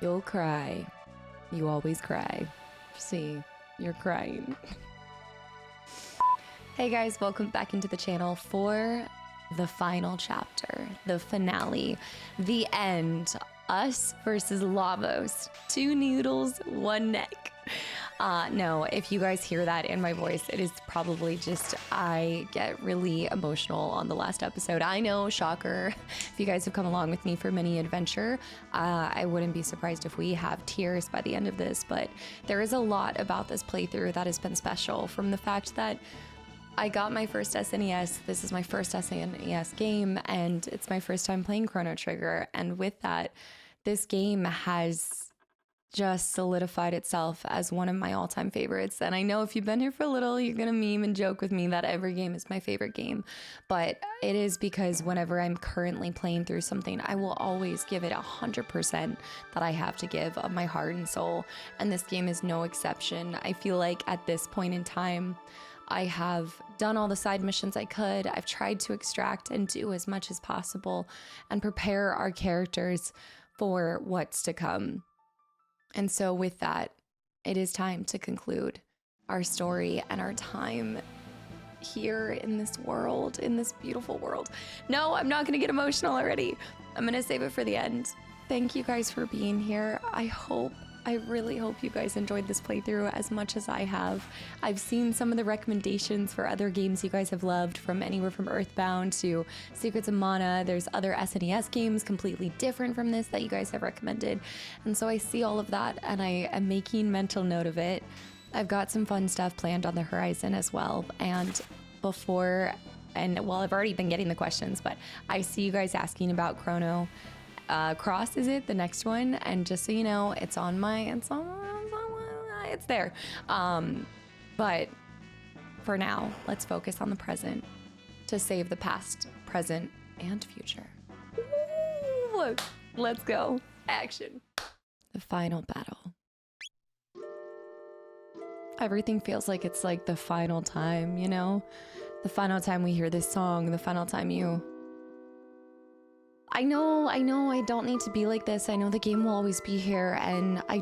You'll cry. You always cry. See, you're crying. Hey guys, welcome back into the channel for the final chapter, the finale, the end. Us versus Lavos. 2 noodles, 1 neck. No, if you guys hear that in my voice, it is probably just I get really emotional on the last episode. I know, shocker. If you guys have come along with me for many adventure, I wouldn't be surprised if we have tears by the end of this, but there is a lot about this playthrough that has been special, from the fact that I got my first SNES. This is my first SNES game, and it's my first time playing Chrono Trigger. And with that, this game has just solidified itself as one of my all-time favorites. And I know if you've been here for a little, you're gonna meme and joke with me that every game is my favorite game. But it is because whenever I'm currently playing through something, I will always give it 100% that I have to give of my heart and soul. And this game is no exception. I feel like at this point in time, I have done all the side missions I could. I've tried to extract and do as much as possible and prepare our characters for what's to come. And so with that, it is time to conclude our story and our time here in this world, in this beautiful world. No, I'm not gonna get emotional already. I'm gonna save it for the end. Thank you guys for being here. I really hope you guys enjoyed this playthrough as much as I have. I've seen some of the recommendations for other games you guys have loved, from anywhere from Earthbound to Secrets of Mana. There's other SNES games completely different from this that you guys have recommended. And so I see all of that and I am making mental note of it. I've got some fun stuff planned on the horizon as well. And well, I've already been getting the questions, but I see you guys asking about Chrono Cross, is it the next one? And just so you know, it's there. But for now, let's focus on the present to save the past, present, and future. Ooh, let's go. Action. The final battle. Everything feels like it's like the final time, you know? The final time we hear this song, the final time I know I don't need to be like this. I know the game will always be here, and I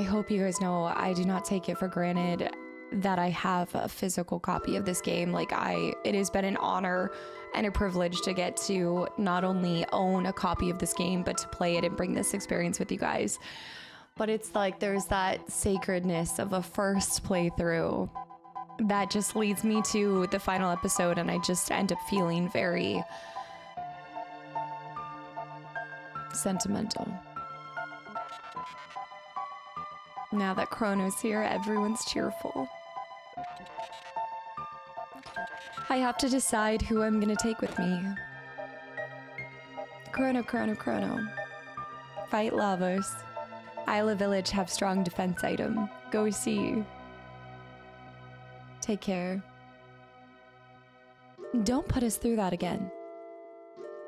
hope you guys know I do not take it for granted that I have a physical copy of this game. It has been an honor and a privilege to get to not only own a copy of this game, but to play it and bring this experience with you guys. But it's like there's that sacredness of a first playthrough that just leads me to the final episode, and I just end up feeling very sentimental. Now that Chrono's here, everyone's cheerful. I have to decide who I'm gonna take with me. Chrono. Fight Lavos. Isla Village have strong defense item. Go see. Take care. Don't put us through that again.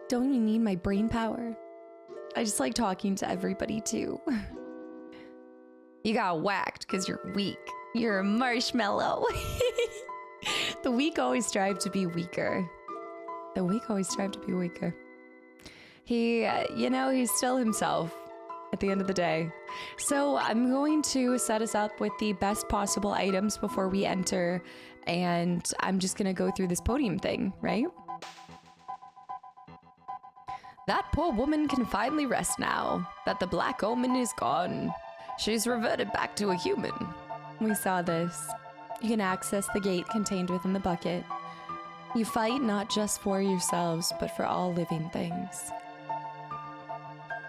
Don't you need my brain power? I just like talking to everybody too. You got whacked because you're weak. You're a marshmallow. The weak always strive to be weaker. He, he's still himself at the end of the day. So I'm going to set us up with the best possible items before we enter, and I'm just gonna go through this podium thing, right? That poor woman can finally rest now that the black omen is gone. She's reverted back to a human. We saw this. You can access the gate contained within the bucket. You fight not just for yourselves, but for all living things.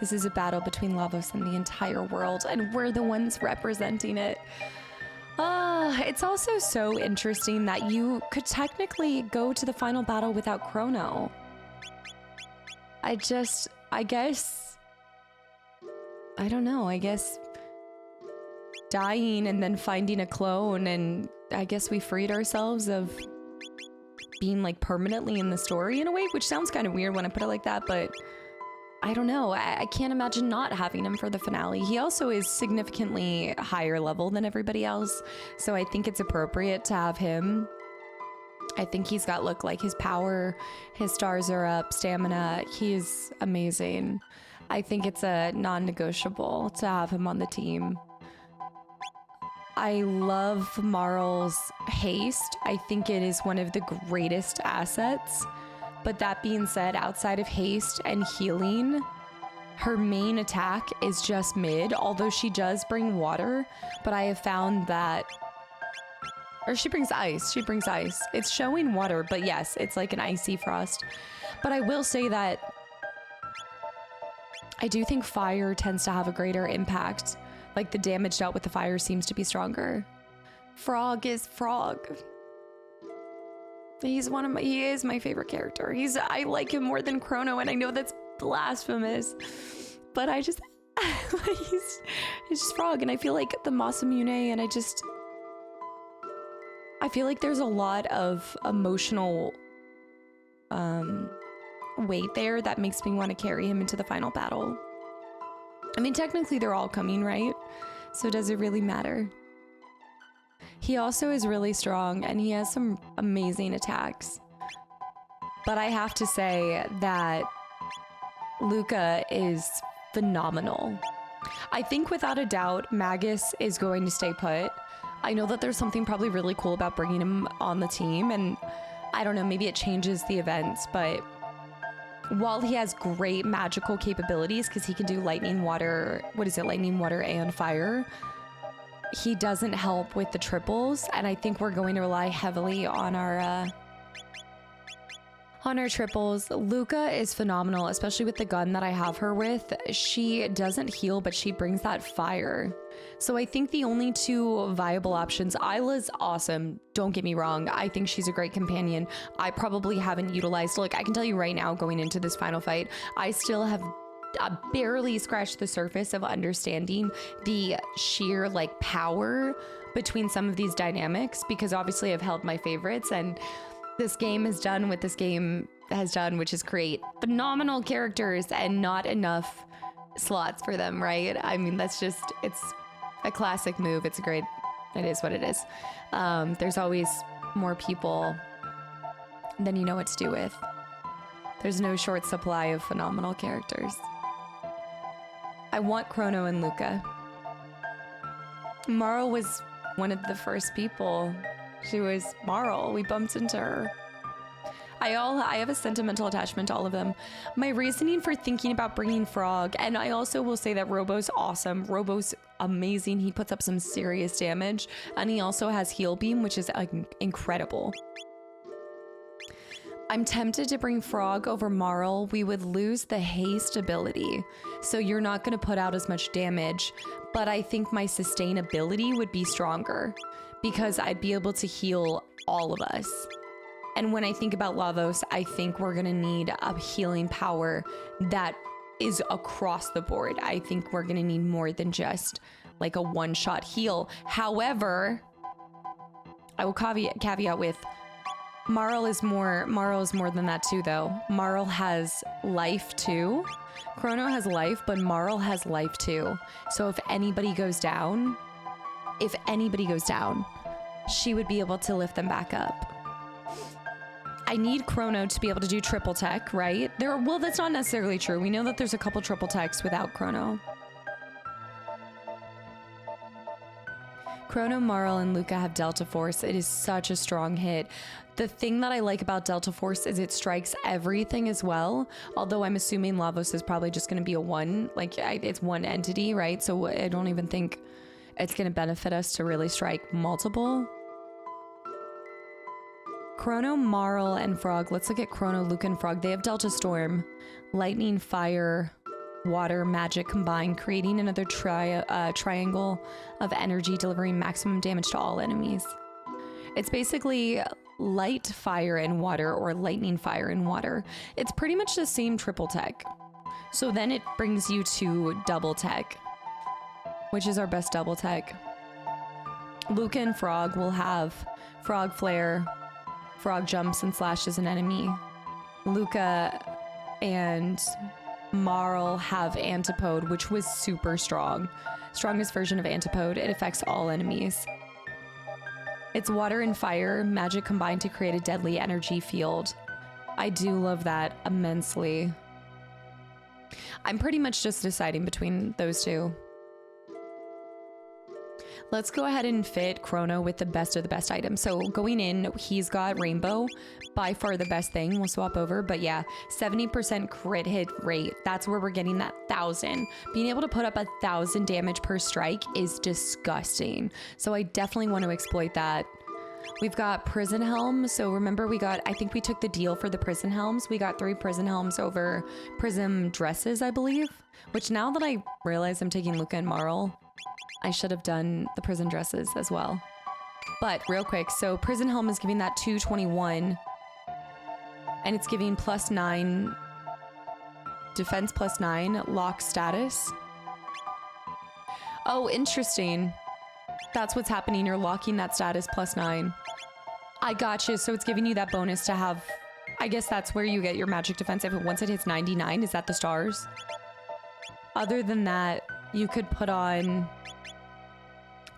This is a battle between Lavos and the entire world, and we're the ones representing it. It's also so interesting that you could technically go to the final battle without Chrono. I guess, I don't know, I guess dying and then finding a clone, and I guess we freed ourselves of being like permanently in the story in a way, which sounds kind of weird when I put it like that, but I don't know. I can't imagine not having him for the finale. He also is significantly higher level than everybody else, so I think it's appropriate to have him. I think he's got his power, his stars are up, stamina. He is amazing. I think it's a non-negotiable to have him on the team. I love Marl's haste. I think it is one of the greatest assets. But that being said, outside of haste and healing, her main attack is just mid, although she does bring water. But I have found that, or she brings ice. She brings ice. It's showing water, but yes, it's like an icy frost. But I will say that I do think fire tends to have a greater impact. Like the damage dealt with the fire seems to be stronger. Frog is Frog. He is my favorite character. I like him more than Chrono, and I know that's blasphemous, but I just, he's just Frog, and I feel like the Masamune, and I feel like there's a lot of emotional weight there that makes me want to carry him into the final battle. I mean, technically they're all coming, right? So does it really matter? He also is really strong, and he has some amazing attacks. But I have to say that Luca is phenomenal. I think without a doubt, Magus is going to stay put. I know that there's something probably really cool about bringing him on the team, and I don't know, maybe it changes the events, but while he has great magical capabilities, because he can do lightning, water, lightning, water, and fire, he doesn't help with the triples, and I think we're going to rely heavily on our triples. Luca is phenomenal, especially with the gun that I have her with. She doesn't heal, but she brings that fire. So I think the only two viable options, Isla's awesome, don't get me wrong. I think she's a great companion. I probably haven't utilized, like, I can tell you right now going into this final fight, I still have barely scratched the surface of understanding the sheer like power between some of these dynamics, because obviously I've held my favorites, and this game has done what this game has done, which is create phenomenal characters and not enough slots for them, right? I mean, it's a classic move. It is what it is. There's always more people than you know what to do with. There's no short supply of phenomenal characters. I want Chrono and Luca. Marl was one of the first people. She was Marl. We bumped into her. I have a sentimental attachment to all of them. My reasoning for thinking about bringing Frog, and I also will say that Robo's awesome. Robo's amazing. He puts up some serious damage, and he also has Heal Beam, which is incredible. I'm tempted to bring Frog over Marl. We would lose the haste ability, so you're not going to put out as much damage, but I think my sustainability would be stronger because I'd be able to heal all of us. And when I think about Lavos, I think we're going to need a healing power that is across the board. I think we're going to need more than just like a one-shot heal. However, I will caveat with Marl is more than that too, though. Marl has life too. Chrono has life, but Marl has life too. So if anybody goes down, she would be able to lift them back up. I need Chrono to be able to do triple tech, right? Well, that's not necessarily true. We know that there's a couple triple techs without Chrono. Chrono, Marl, and Luca have Delta Force. It is such a strong hit. The thing that I like about Delta Force is it strikes everything as well. Although I'm assuming Lavos is probably just going to be a one, it's one entity, right? So I don't even think it's going to benefit us to really strike multiple. Chrono, Marl, and Frog. Let's look at Chrono, Luca, and Frog. They have Delta Storm, Lightning, Fire, Water, Magic combined, creating another triangle of energy, delivering maximum damage to all enemies. It's basically light, fire, and water, or lightning, fire, and water. It's pretty much the same triple tech. So then it brings you to double tech, which is our best double tech. Luca and Frog will have Frog Flare. Frog jumps and slashes an enemy. Luca and Marl have Antipode, which was super strong. Strongest version of Antipode. It affects all enemies. It's water and fire, magic combined to create a deadly energy field. I do love that immensely. I'm pretty much just deciding between those two. Let's go ahead and fit Chrono with the best of the best items. So going in, he's got Rainbow, by far the best thing. We'll swap over, but yeah, 70% crit hit rate. That's where we're getting that 1,000. Being able to put up 1,000 damage per strike is disgusting. So I definitely want to exploit that. We've got Prison Helm. So remember I think we took the deal for the Prison Helms. We got 3 Prison Helms over Prism Dresses, I believe. Which now that I realize I'm taking Luca and Marl, I should have done the Prison Dresses as well. But real quick, so Prison Helm is giving that 221. And it's giving +9 defense, +9 lock status. Oh, interesting. That's what's happening. You're locking that status +9. I gotcha. So it's giving you that bonus to have, I guess that's where you get your magic defense. Once it hits 99, is that the stars? Other than that, you could put on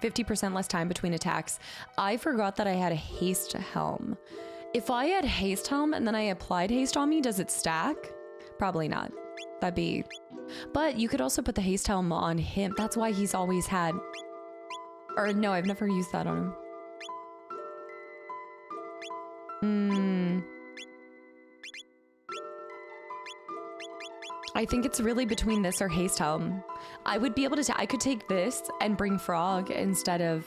50% less time between attacks. I forgot that I had a haste helm. If I had haste helm and then I applied haste on me, does it stack? Probably not. That'd be... But you could also put the haste helm on him. That's why he's always had... Or no, I've never used that on him. I think it's really between this or haste helm. I would be able to... I could take this and bring Frog instead of...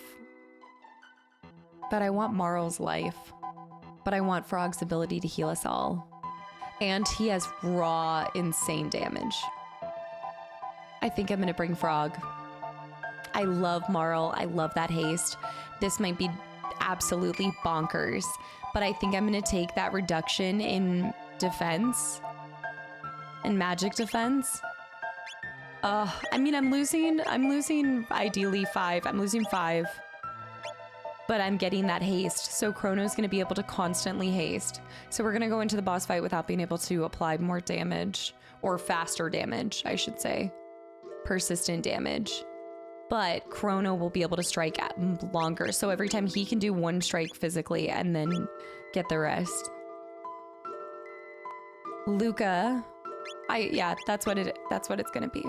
But I want Marl's life. But I want Frog's ability to heal us all. And he has raw, insane damage. I think I'm going to bring Frog. I love Marl. I love that haste. This might be absolutely bonkers. But I think I'm going to take that reduction in defense... and magic defense. I mean, I'm losing ideally 5. I'm losing 5. But I'm getting that haste. So Chrono's gonna be able to constantly haste. So we're gonna go into the boss fight without being able to apply more damage. Or faster damage, I should say. Persistent damage. But Chrono will be able to strike longer. So every time he can do 1 strike physically and then get the rest. Luca... yeah, that's what it's gonna be.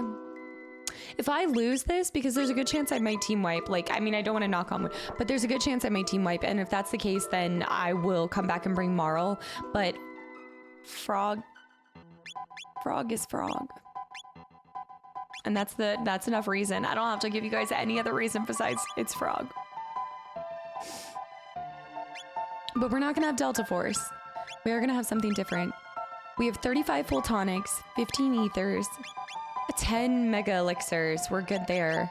If I lose this, because there's a good chance I might team wipe, like, I mean, I don't want to knock on wood, but there's a good chance I might team wipe, and if that's the case, then I will come back and bring Marl, but Frog is Frog. And that's enough reason. I don't have to give you guys any other reason besides it's Frog. But we're not gonna have Delta Force. We are gonna have something different. We have 35 full tonics, 15 ethers, 10 mega elixirs. We're good there.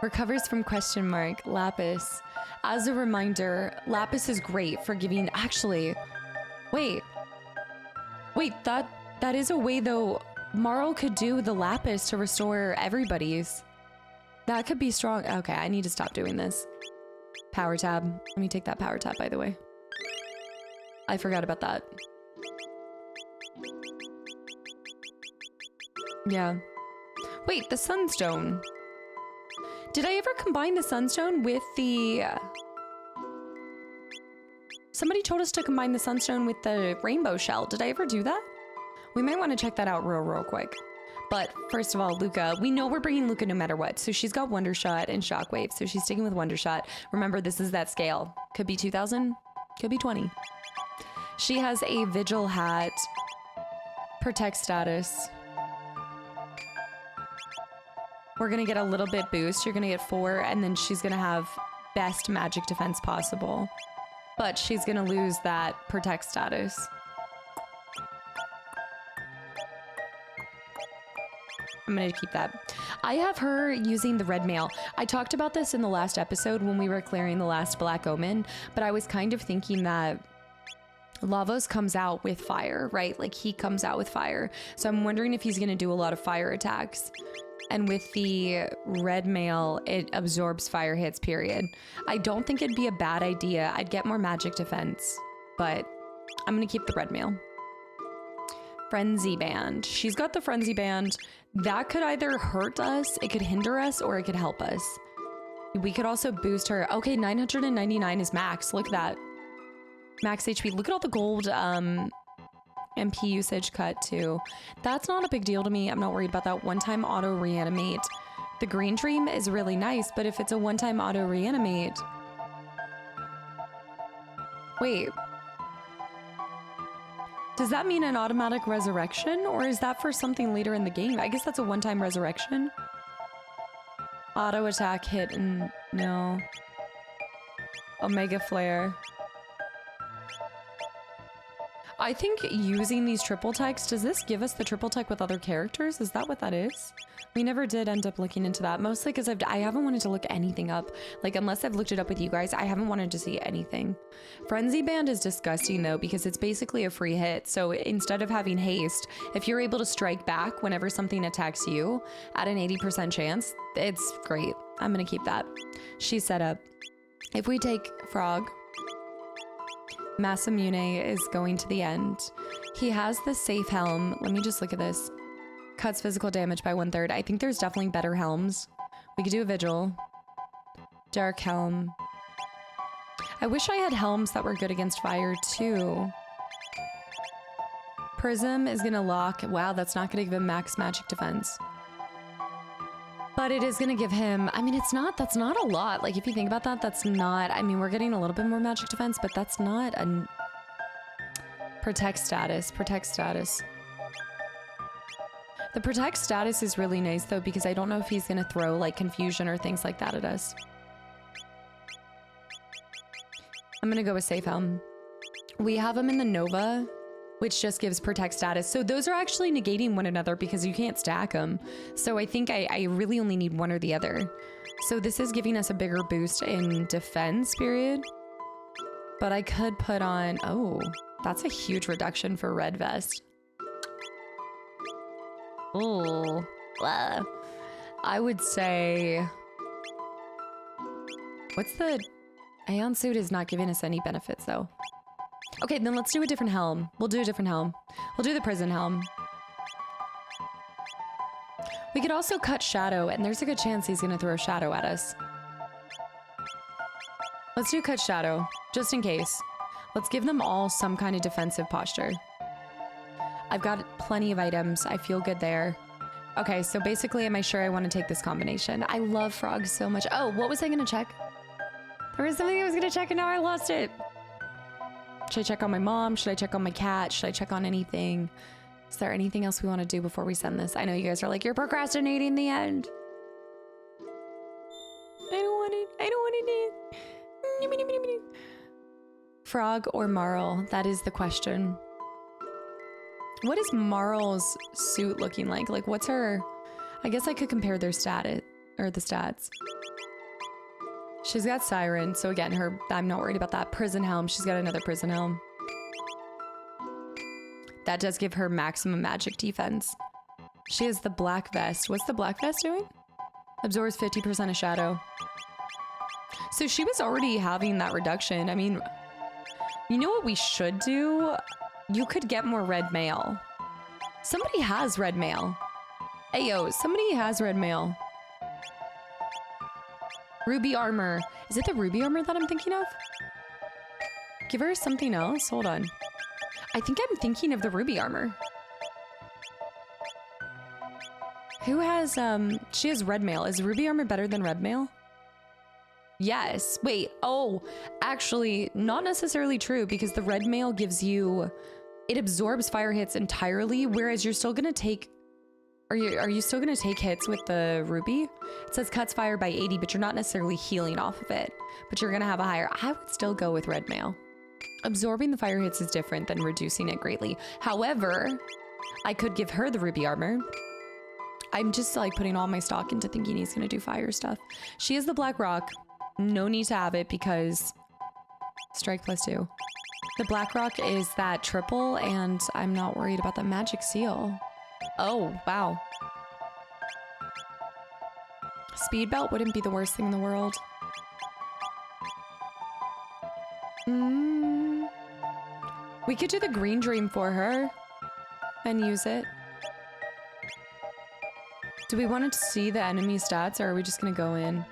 Recovers from question mark, Lapis. As a reminder, Lapis is great for giving... Actually, wait, that is a way though. Marl could do the Lapis to restore everybody's. That could be strong. Okay, I need to stop doing this. Power tab. Let me take that power tab, by the way. I forgot about that. Yeah. Wait, the Sunstone. Did I ever combine the Sunstone with the... Somebody told us to combine the Sunstone with the Rainbow Shell. Did I ever do that? We might want to check that out real quick. But first of all, Luca. We know we're bringing Luca no matter what. So she's got Wonder Shot and Shockwave. So she's sticking with Wonder Shot. Remember, this is that scale. Could be 2,000. Could be 20. She has a Vigil Hat. Protect status. We're gonna get a little bit boost. You're gonna get 4, and then she's gonna have best magic defense possible. But she's gonna lose that protect status. I'm gonna keep that. I have her using the red mail. I talked about this in the last episode when we were clearing the last Black Omen, but I was kind of thinking that Lavos comes out with fire, right? Like he comes out with fire. So I'm wondering if he's gonna do a lot of fire attacks. And with the red mail, it absorbs fire hits, period. I don't think it'd be a bad idea. I'd get more magic defense, but I'm gonna keep the red mail. Frenzy Band. She's got the Frenzy Band. That could either hurt us, it could hinder us, or it could help us. We could also boost her. Okay, 999 is max. Look at that. Max HP. Look at all the gold MP usage cut too. That's not a big deal to me. I'm not worried about that. One-time auto reanimate. The green dream is really nice, but if it's a one-time auto reanimate... Wait. Does that mean an automatic resurrection, or is that for something later in the game? I guess that's a one-time resurrection. Auto attack hit and no. Omega flare. I think using these triple techs, does this give us the triple tech with other characters? Is that what that is? We never did end up looking into that, mostly because I haven't wanted to look anything up. Like, unless I've looked it up with you guys, I haven't wanted to see anything. Frenzy Band is disgusting though, because it's basically a free hit. So instead of having haste, if you're able to strike back whenever something attacks you at an 80% chance, it's great. I'm gonna keep that. She's set up. If we take Frog, Masamune is going to the end. He has the safe helm. Let me just look at this. Cuts physical damage by 1/3. I think there's definitely better helms. We could do a Vigil. Dark Helm. I wish I had helms that were good against fire too. Prism is gonna lock. Wow, that's not gonna give him max magic defense. But it is gonna give him, I mean, that's not a lot. Like, if you think about that, that's not, I mean, we're getting a little bit more magic defense, but that's not a protect status. The protect status is really nice though, because I don't know if he's gonna throw like confusion or things like that at us. I'm gonna go with safe helm. We have him in the Nova, which just gives protect status. So those are actually negating one another because you can't stack them. So I think I really only need one or the other. So this is giving us a bigger boost in defense period. But I could put on, oh, that's a huge reduction for red vest. Oh, I would say, what's the, Aeon suit is not giving us any benefits though. Okay, then let's do a different helm. We'll do a different helm. We'll do the prison helm. We could also cut Shadow, and there's a good chance he's gonna throw Shadow at us. Let's do cut Shadow, just in case. Let's give them all some kind of defensive posture. I've got plenty of items. I feel good there. Okay, so basically, am I sure I want to take this combination? I love frogs so much. Oh, what was I gonna check? There was something I was gonna check and now I lost it. Should I check on my mom? Should I check on my cat? Should I check on anything? Is there anything else we want to do before we send this? I know you guys are like, you're procrastinating the end. I don't want it. I don't want it. Frog or Marl? That is the question. What is Marl's suit looking like? Like, what's her... I guess I could compare their the stats. She's got Siren, so again, I'm not worried about that. Prison Helm, she's got another Prison Helm. That does give her maximum magic defense. She has the Black Vest. What's the Black Vest doing? Absorbs 50% of Shadow. So she was already having that reduction. I mean, you know what we should do? You could get more red mail. Somebody has red mail. Ayo, somebody has red mail. Ruby armor. Is it the ruby armor that I'm thinking of? Give her something else. Hold on. I think I'm thinking of the ruby armor. Who has, she has red mail. Is ruby armor better than red mail? Yes. Wait. Oh, actually, not necessarily true because the red mail gives you, it absorbs fire hits entirely, whereas you're still gonna take, are you still gonna take hits with the ruby? It says cuts fire by 80, but you're not necessarily healing off of it, but you're gonna have a higher, I would still go with red mail. Absorbing the fire hits is different than reducing it greatly. However, I could give her the ruby armor. I'm just like putting all my stock into thinking he's gonna do fire stuff. She has the black rock. No need to have it because strike +2. The black rock is that triple and I'm not worried about the magic seal. Oh, wow. Speed belt wouldn't be the worst thing in the world. We could do the green dream for her and use it. Do we want to see the enemy stats or are we just gonna go in?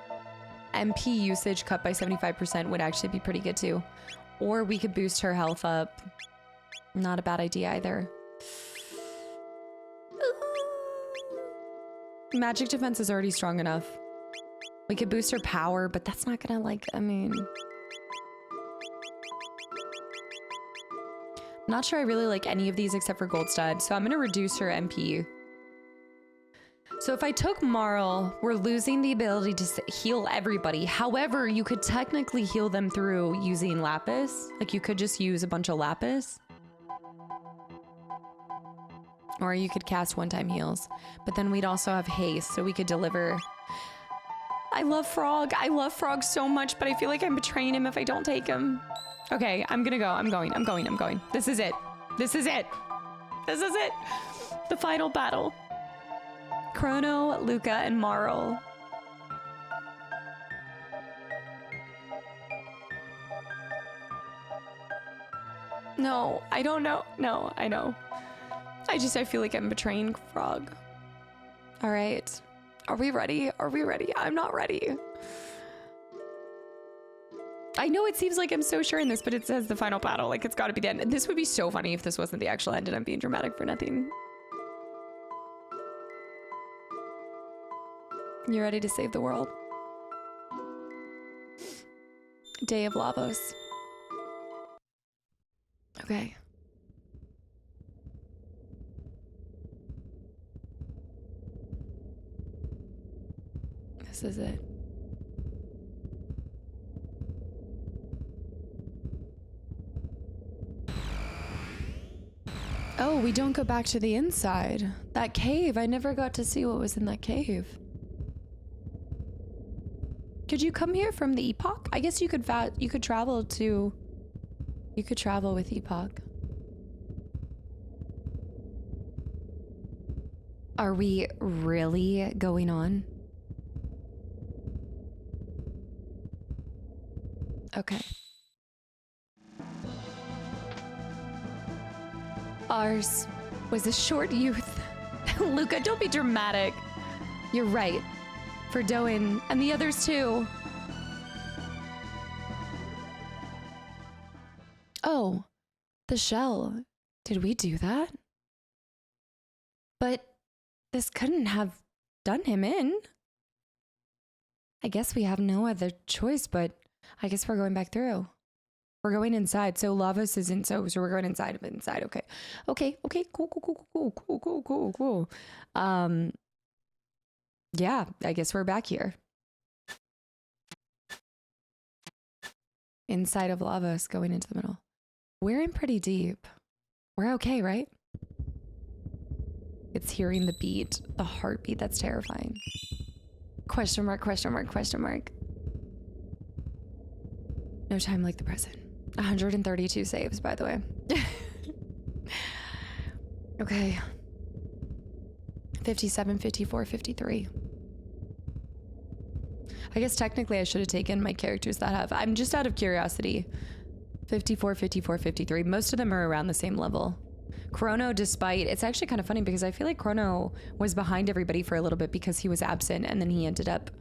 MP usage cut by 75% would actually be pretty good too. Or we could boost her health up. Not a bad idea either. Magic defense is already strong enough. We could boost her power, but that's not gonna, like, I mean... I'm not sure I really like any of these except for Gold Stud, so I'm gonna reduce her MP. So if I took Marl, we're losing the ability to heal everybody. However, you could technically heal them through using Lapis. Like, you could just use a bunch of Lapis. Or you could cast one-time heals. But then we'd also have haste, so we could deliver... I love Frog. I love Frog so much, but I feel like I'm betraying him if I don't take him. Okay, I'm gonna go. I'm going. This is it. This is it. This is it. The final battle. Chrono, Luca, and Marl. No, I don't know. No, I know. I feel like I'm betraying Frog. All right. Are we ready? Are we ready? I'm not ready. I know it seems like I'm so sure in this, but it says the final battle. Like, it's got to be the end. This would be so funny if this wasn't the actual end and I'm being dramatic for nothing. You ready to save the world? Day of Lavos. Okay. This is it. Oh, we don't go back to the inside. That cave, I never got to see what was in that cave. Could you come here from the Epoch? I guess you could travel to... You could travel with Epoch. Are we really going on? Okay. Ours was a short youth. Luca, don't be dramatic. You're right. For Doan and the others too. Oh, the shell. Did we do that? But this couldn't have done him in. I guess we have no other choice, but I guess we're going back through. We're going inside. So Lavos is in, so we're going inside. Okay. Okay. Cool. Yeah, I guess we're back here. Inside of Lavos, going into the middle. We're in pretty deep. We're okay, right? It's hearing the beat, the heartbeat. That's terrifying. Question mark. No time like the present. 132 saves, by the way. Okay. 57, 54, 53. I guess technically I should have taken my characters that have... I'm just out of curiosity. 54, 54, 53. Most of them are around the same level. Chrono, despite... It's actually kind of funny because I feel like Chrono was behind everybody for a little bit because he was absent and then he ended up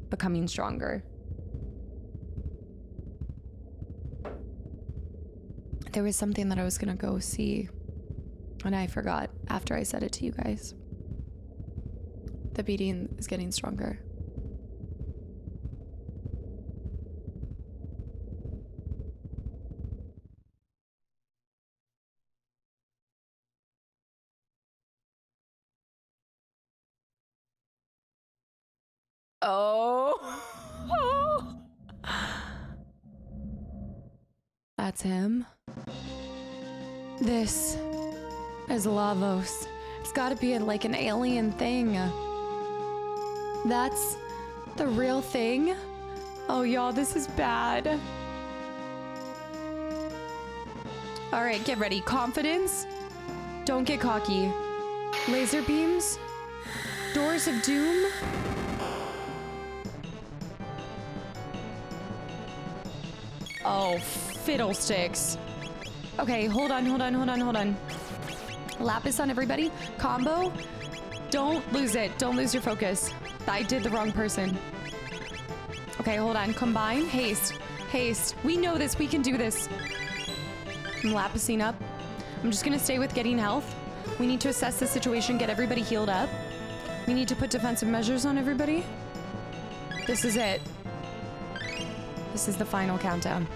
becoming stronger. There was something that I was gonna go see and I forgot after I said it to you guys. The beating is getting stronger. Oh. That's him. This is Lavos. It's gotta be like an alien thing. That's the real thing? Oh, y'all, this is bad. All right, get ready. Confidence. Don't get cocky. Laser beams. Doors of doom. Oh, fiddlesticks. Okay, hold on. Lapis on everybody. Combo. Don't lose it. Don't lose your focus. I did the wrong person. Okay, hold on. Combine. Haste. We know this. We can do this. I'm lapising up. I'm just gonna stay with getting health. We need to assess the situation, get everybody healed up. We need to put defensive measures on everybody. This is it. This is the final countdown.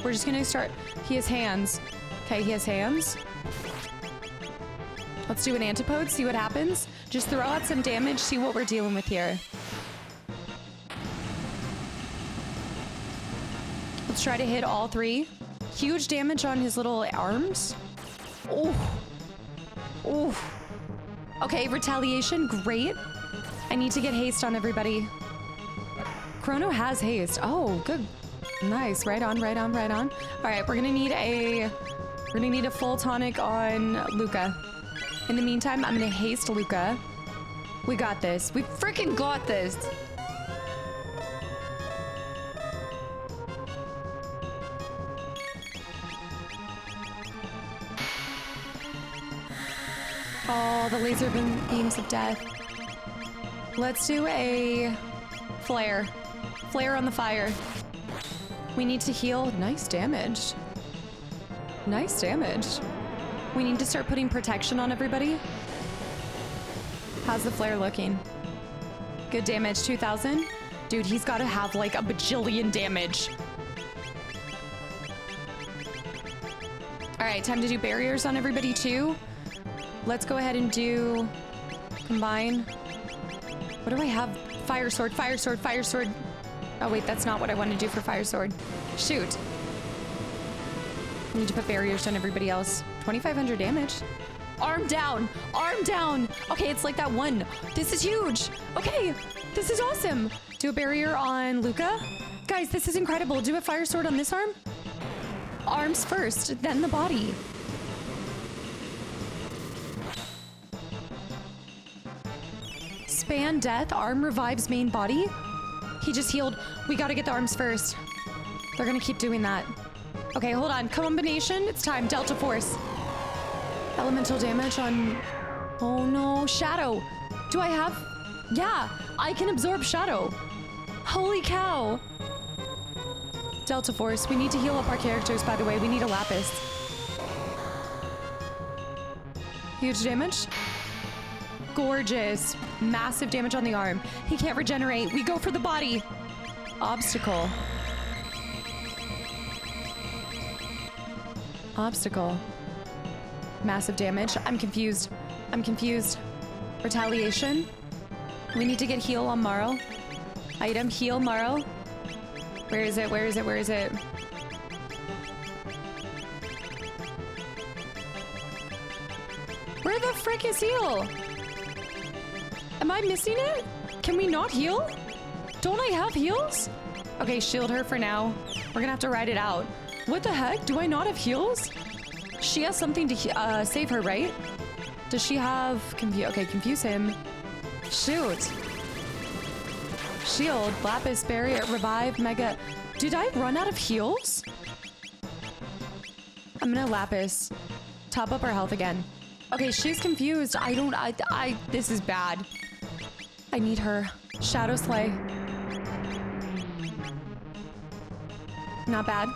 We're just gonna start. He has hands. Okay, he has hands. Let's do an antipode, see what happens. Just throw out some damage, see what we're dealing with here. Let's try to hit all three. Huge damage on his little arms. Oh. Oh. Okay, retaliation, great. I need to get haste on everybody. Chrono has haste. Oh, good. Nice. Right on, right on, right on. All right, we're gonna need a full tonic on Luca. In the meantime, I'm gonna haste Luca. We got this. We freaking got this. Oh, the laser beams of death. Let's do a flare. Flare on the fire. We need to heal. Nice damage. Nice damage. We need to start putting protection on everybody. How's the flare looking? Good damage, 2,000. Dude, he's got to have like a bajillion damage. All right, time to do barriers on everybody too. Let's go ahead and do combine. What do I have? Fire sword, fire sword, fire sword. Oh wait, that's not what I want to do for fire sword. Shoot. I need to put barriers on everybody else. 2,500 damage. Arm down, arm down. Okay, it's like that one. This is huge. Okay, this is awesome. Do a barrier on Luca. Guys, this is incredible. Do a fire sword on this arm. Arms first, then the body. Span death, arm revives main body. He just healed. We gotta get the arms first. They're gonna keep doing that. Okay, hold on. Combination, it's time. Delta Force. Elemental damage on... Oh no, Shadow. Do I have... Yeah, I can absorb Shadow. Holy cow. Delta Force. We need to heal up our characters, by the way. We need a Lapis. Huge damage. Gorgeous. Massive damage on the arm. He can't regenerate. We go for the body. Obstacle. Obstacle. Massive damage. I'm confused. I'm confused. Retaliation. We need to get heal on Morrow. Item, heal Morrow. Where is it? Where is it? Where is it? Where the frick is heal? Am I missing it? Can we not heal? Don't I have heals? Okay, shield her for now. We're gonna have to ride it out. What the heck? Do I not have heals? She has something to save her, right? Does she have... Okay, confuse him. Shoot. Shield, Lapis, Barrier, Revive, Mega... Did I run out of heals? I'm gonna Lapis. Top up our health again. Okay, she's confused. This is bad. I need her. Shadow Slay. Not bad.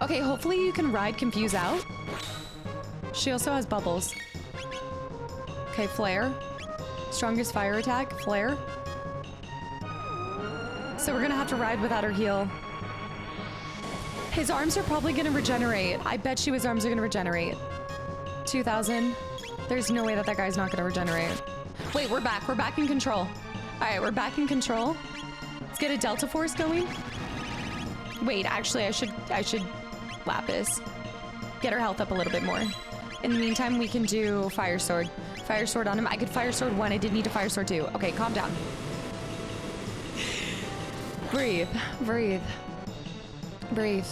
Okay, hopefully you can ride Confuse out. She also has bubbles. Okay, Flare. Strongest fire attack, Flare. So we're gonna have to ride without her heal. His arms are probably gonna regenerate. I bet you his arms are gonna regenerate. 2,000. There's no way that guy's not gonna regenerate. Wait, we're back. We're back in control. All right, we're back in control. Let's get a Delta Force going. Wait, actually, I should Lapis. Get her health up a little bit more. In the meantime, we can do Fire Sword. Fire Sword on him. I could Fire Sword 1. I did need to Fire Sword 2. Okay, calm down. Breathe. Breathe. Breathe.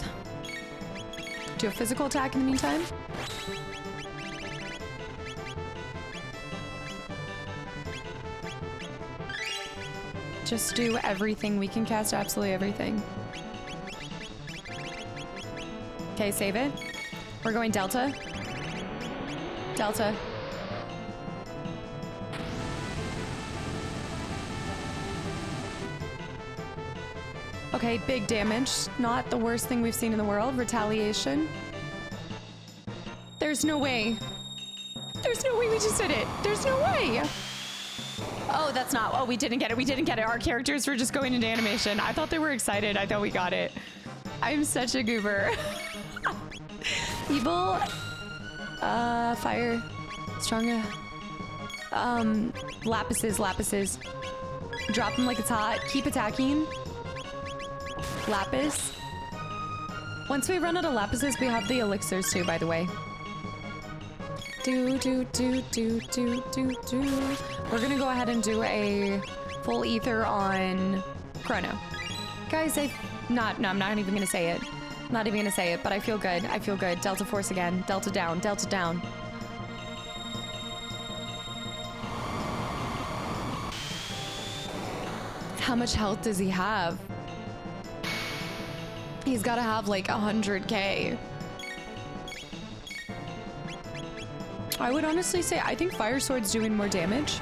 Do a physical attack in the meantime. Just do everything. We can cast absolutely everything. Okay, save it. We're going Delta. Delta. Okay, big damage. Not the worst thing we've seen in the world. Retaliation. There's no way. There's no way we we just did it. There's no way. Oh, that's not. Oh, we didn't get it. We didn't get it. Our characters were just going into animation. I thought they were excited. I thought we got it. I'm such a goober. Evil. Fire. Stronger. Lapises. Drop them like it's hot. Keep attacking. Lapis. Once we run out of lapises, we have the elixirs too, by the way. We're gonna go ahead and do a full ether on Chrono. Guys, I'm not even gonna say it. Not even gonna say it, but I feel good. I feel good. Delta Force again. Delta down. Delta down. How much health does he have? He's gotta have like 100k. I would honestly say I think Fire Sword's doing more damage.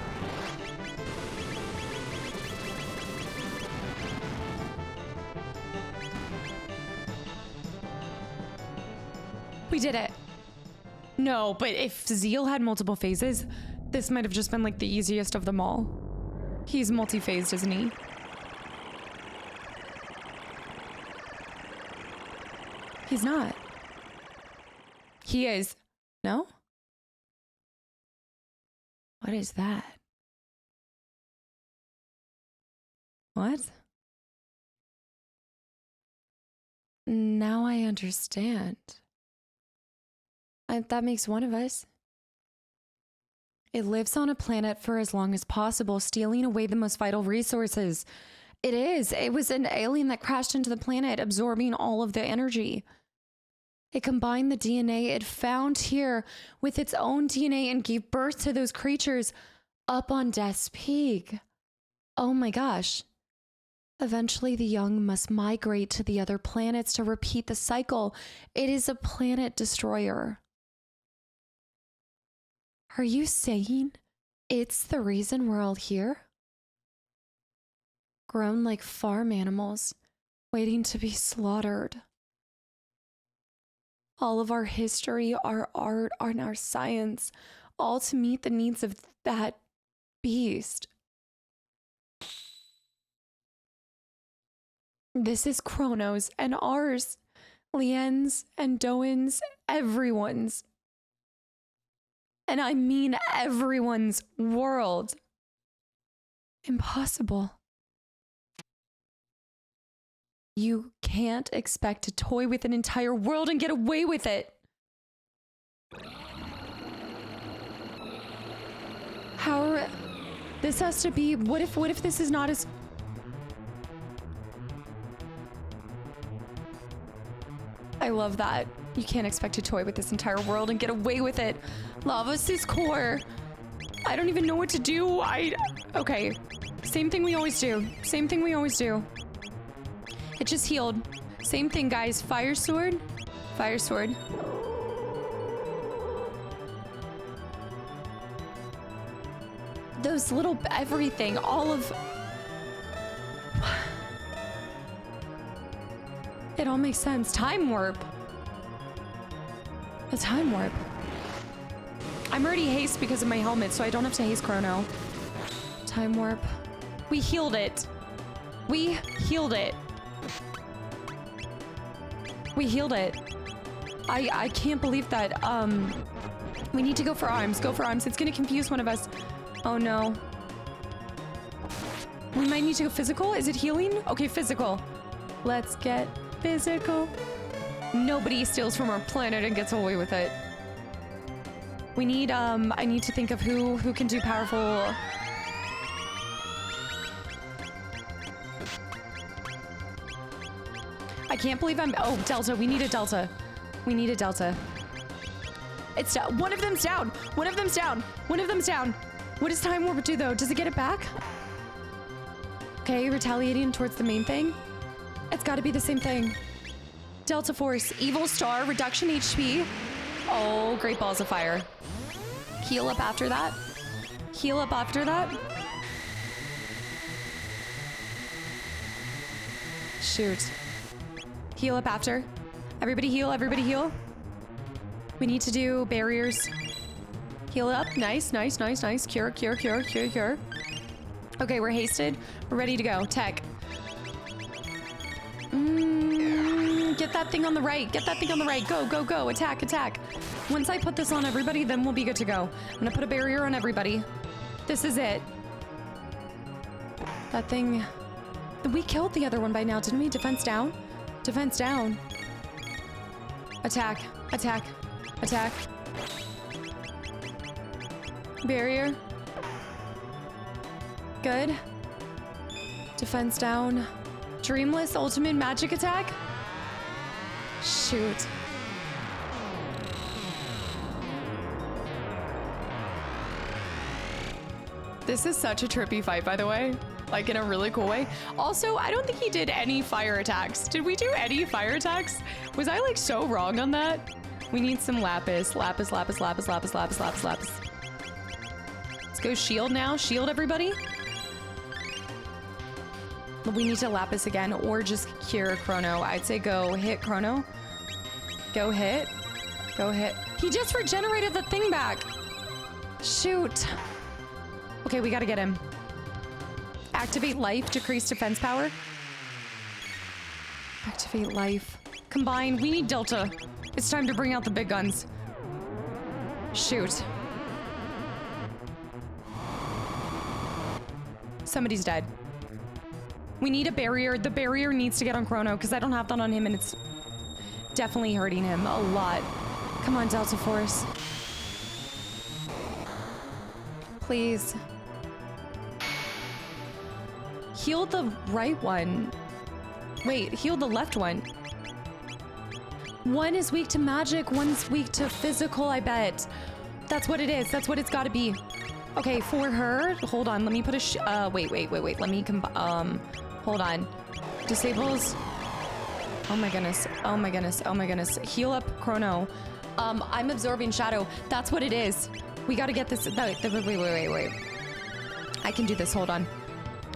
We did it. No, but if Zeal had multiple phases, this might have just been like the easiest of them all. He's multi-phased, isn't he? He's not. He is. No? What is that? What? Now I understand. That makes one of us. It lives on a planet for as long as possible, stealing away the most vital resources. It is. It was an alien that crashed into the planet, absorbing all of the energy. It combined the DNA it found here with its own DNA and gave birth to those creatures up on Death's Peak. Oh my gosh. Eventually, the young must migrate to the other planets to repeat the cycle. It is a planet destroyer. Are you saying it's the reason we're all here? Grown like farm animals, waiting to be slaughtered. All of our history, our art, and our science, all to meet the needs of that beast. This is Chrono's and ours, Lien's and Doan's, everyone's. And I mean everyone's world. Impossible. You can't expect to toy with an entire world and get away with it. How? This has to be. What if this is not as? I love that. You can't expect to toy with this entire world and get away with it. Lavos is core. I don't even know what to do. Okay. Same thing we always do. Same thing we always do. It just healed. Same thing, guys. Fire sword. Fire sword. Those little everything. All of... It all makes sense. Time warp. A time warp. I'm already haste because of my helmet, so I don't have to haste Chrono. Time warp. We healed it. We healed it. We healed it. I can't believe that. We need to go for arms. Go for arms. It's gonna confuse one of us. Oh no. We might need to go physical. Is it healing? Okay, physical. Let's get physical. Nobody steals from our planet and gets away with it. We need, I need to think of who can do powerful... I can't believe I'm... Oh, Delta. We need a Delta. We need a Delta. It's down. One of them's down. One of them's down. One of them's down. What does Time Warp do, though? Does it get it back? Okay, retaliating towards the main thing. It's got to be the same thing. Delta Force. Evil Star. Reduction HP. Oh, Great Balls of Fire. Heal up after that. Heal up after that. Shoot. Heal up after. Everybody heal, everybody heal. We need to do barriers. Heal up. Nice, nice, nice, nice. Cure, cure, cure, cure, cure. Okay, we're hasted. We're ready to go. Tech. Get that thing on the right. Get that thing on the right. Go, go, go. Attack, attack. Once I put this on everybody, then we'll be good to go. I'm gonna put a barrier on everybody. This is it. That thing... We killed the other one by now, didn't we? Defense down? Defense down. Attack, attack, attack. Barrier. Good. Defense down. Dreamless ultimate magic attack? Shoot. This is such a trippy fight, by the way. Like, in a really cool way. Also, I don't think he did any fire attacks. Did we do any fire attacks? Was I, like, so wrong on that? We need some lapis. Lapis, lapis, lapis, lapis, lapis, lapis, lapis. Let's go shield now. Shield, everybody. We need to lapis again, or just cure Chrono. I'd say go hit Chrono. Go hit. Go hit. He just regenerated the thing back. Shoot. Okay, we gotta get him. Activate life, decrease defense power. Activate life. Combine, we need Delta. It's time to bring out the big guns. Shoot. Somebody's dead. We need a barrier. The barrier needs to get on Chrono because I don't have that on him and it's definitely hurting him a lot. Come on, Delta Force. Please. Heal the right one. Wait, heal the left one. One is weak to magic, one's weak to physical, I bet. That's what it is. That's what it's got to be. Okay, for her, hold on. Let me put a wait. Let me hold on. Disables. Oh my goodness. Oh my goodness. Oh my goodness. Heal up Chrono. I'm absorbing shadow. That's what it is. We got to get this. Wait. I can do this. Hold on.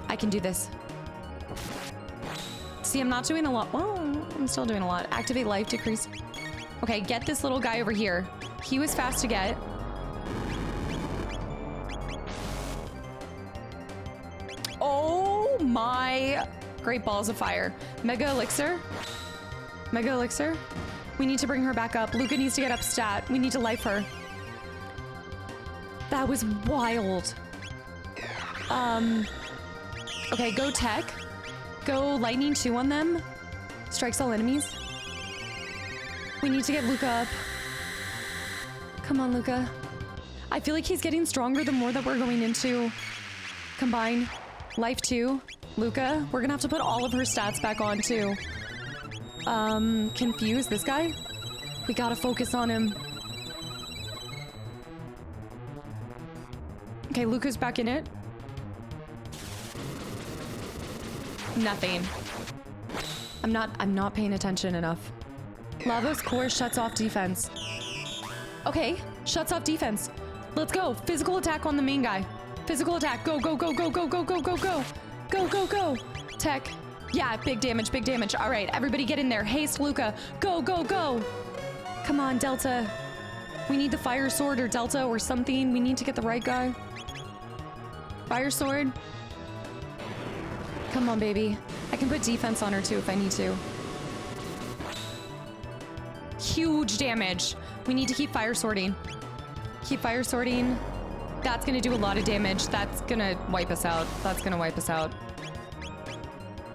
I can do this. See, I'm not doing a lot. Well, I'm still doing a lot. Activate life, decrease. Okay, get this little guy over here. He was fast to get. Oh my great balls of fire. Mega elixir. Mega elixir. We need to bring her back up. Luca needs to get up stat. We need to life her. That was wild. Okay, go tech. Go lightning 2 on them. Strikes all enemies. We need to get Luca up. Come on, Luca. I feel like he's getting stronger the more that we're going into combine. Life 2. Luca. We're gonna have to put all of her stats back on too. Confuse this guy. We gotta focus on him. Okay, Luca's back in it. Nothing. I'm not paying attention enough. Lavos core shuts off defense. Okay, shuts off defense. Let's go. Physical attack on the main guy. Physical attack. Go, go, go, go, go, go, go, go, go. Go, go, go. Tech. Yeah, big damage, big damage. All right, everybody get in there. Haste Luca. Go, go, go. Come on, Delta. We need the fire sword or Delta or something. We need to get the right guy. Fire sword. Come on, baby. I can put defense on her too if I need to. Huge damage. We need to keep fire sorting. Keep fire sorting. That's gonna do a lot of damage. That's gonna wipe us out. That's gonna wipe us out.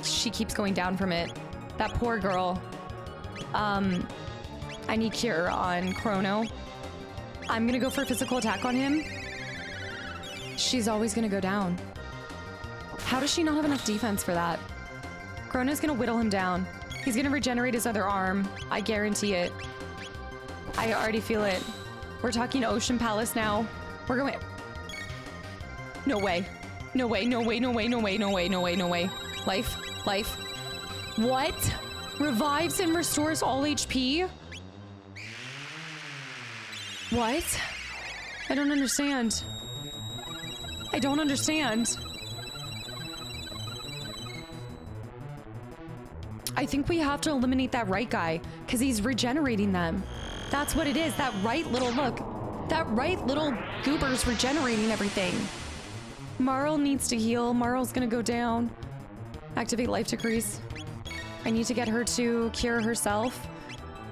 She keeps going down from it. That poor girl. I need cure on Chrono. I'm gonna go for physical attack on him. She's always gonna go down. How does she not have enough defense for that? Chrono's gonna whittle him down. He's gonna regenerate his other arm. I guarantee it. I already feel it. We're talking Ocean Palace now. We're going... No way. No way, no way, no way, no way, no way, no way, no way. Life, life. What? Revives and restores all HP? What? I don't understand. I don't understand. I think we have to eliminate that right guy because he's regenerating them. That's what it is. That right little look. That right little goober's regenerating everything. Marl needs to heal. Marl's gonna go down. Activate life decrease. I need to get her to cure herself.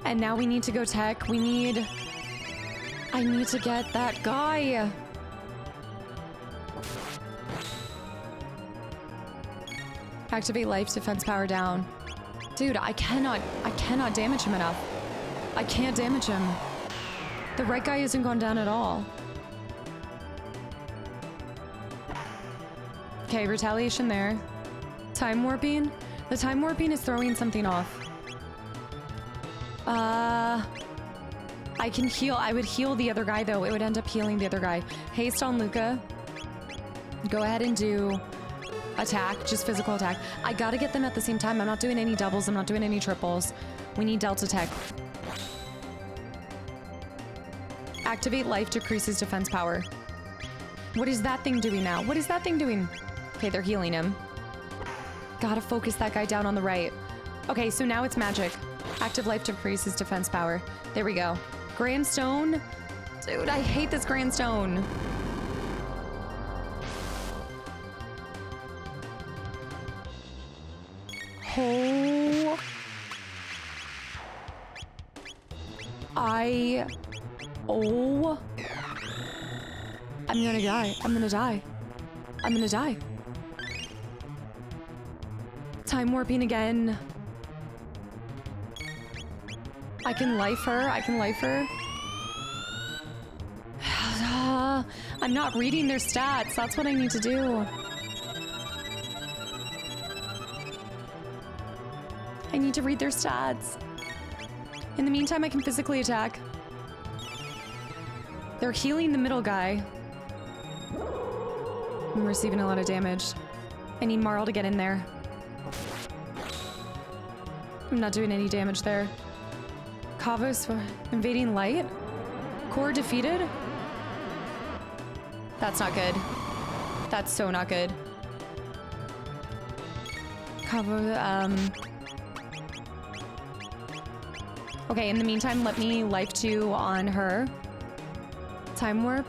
And now we need to go tech. I need to get that guy. Activate life defense power down. Dude, I cannot damage him enough. I can't damage him. The right guy hasn't gone down at all. Okay, retaliation there. Time warping? The time warping is throwing something off. I can heal. I would heal the other guy though. It would end up healing the other guy. Haste on Luca. Go ahead and do attack, just physical attack. I gotta get them at the same time. I'm not doing any doubles. I'm not doing any triples. We need Delta Tech. Activate life decreases defense power. What is that thing doing now? What is that thing doing? Okay, they're healing him. Gotta focus that guy down on the right. Okay, so now it's magic. Active life decreases defense power. There we go. Grand Stone. Dude, I hate this Grand Stone. Oh. Oh. I'm gonna die. I'm gonna die. I'm gonna die. Time warping again. I can life her. I can life her. I'm not reading their stats. That's what I need to do. I need to read their stats. In the meantime, I can physically attack. They're healing the middle guy. I'm receiving a lot of damage. I need Marl to get in there. I'm not doing any damage there. Lavos invading light? Core defeated? That's not good. That's so not good. Okay, in the meantime, let me life 2 on her. Time warp.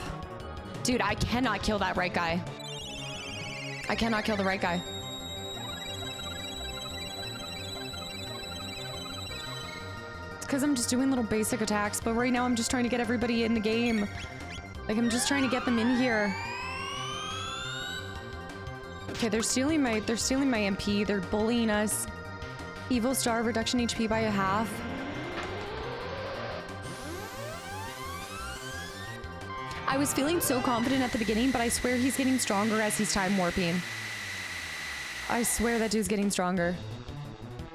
Dude, I cannot kill that right guy. I cannot kill the right guy. Because I'm just doing little basic attacks, but right now I'm just trying to get everybody in the game. Like, I'm just trying to get them in here. Okay, they're stealing my MP. They're bullying us. Evil Star, reduction HP by 1/2. I was feeling so confident at the beginning, but I swear he's getting stronger as he's time warping. I swear that dude's getting stronger.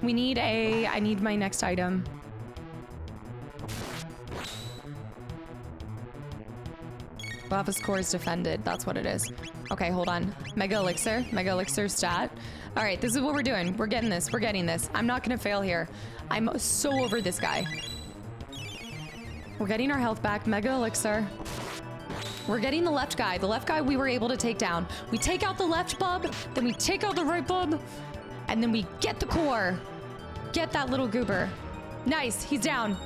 I need my next item. Lavos core is defended. That's what it is. Okay, hold on. Mega Elixir. Mega Elixir stat. All right, this is what we're doing. We're getting this. We're getting this. I'm not gonna fail here. I'm so over this guy. We're getting our health back. Mega Elixir. We're getting the left guy. The left guy we were able to take down. We take out the left bub, then we take out the right bub, and then we get the core. Get that little goober. Nice, he's down.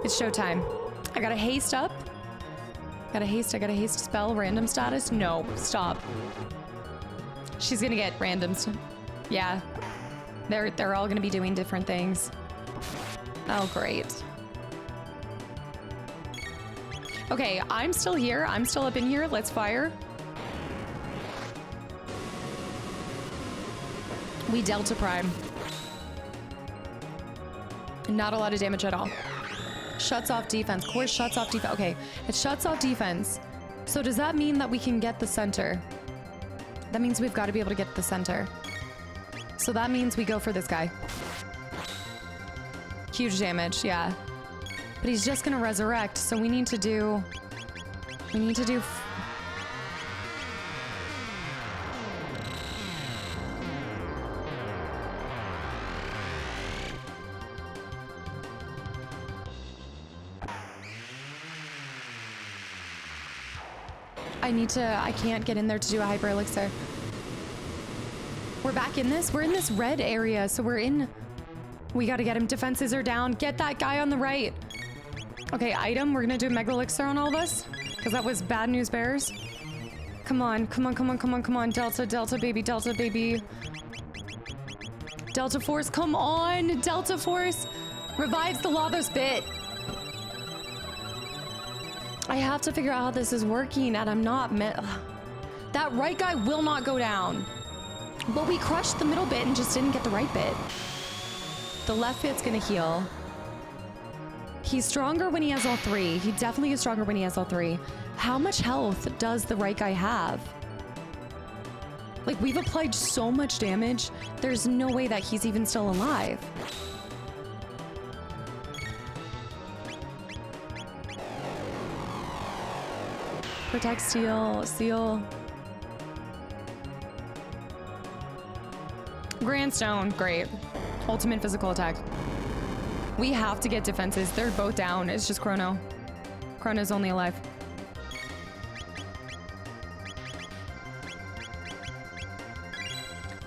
It's showtime. I gotta haste up. I gotta haste spell random status. No, stop. She's gonna get randoms. Yeah. They're all gonna be doing different things. Oh, great. Okay, I'm still here. I'm still up in here. Let's fire. We Delta Prime. Not a lot of damage at all. Shuts off defense. Core shuts off defense. Okay, it shuts off defense. So does that mean that we can get the center? That means we've got to be able to get the center. So that means we go for this guy. Huge damage, yeah. But he's just gonna resurrect, so we need to do... I can't get in there to do a hyper elixir. We're back in this. We're in this red area, so we gotta get him. Defenses are down. Get that guy on the right. Okay, item. We're gonna do Mega Elixir on all of us. Because that was bad news bears. Come on, come on, come on, come on, come on. Delta, Delta, baby, Delta, baby. Delta Force, come on! Delta Force revives the Lavos bit. I have to figure out how this is working, and I'm not that right guy will not go down. But we crushed the middle bit and just didn't get the right bit. The left bit's gonna heal. He's stronger when he has all three. He definitely is stronger when he has all three. How much health does the right guy have? Like, we've applied so much damage, there's no way that he's even still alive. Protect, steal, seal. Grandstone, great. Ultimate physical attack. We have to get defenses. They're both down. It's just Chrono. Chrono's only alive.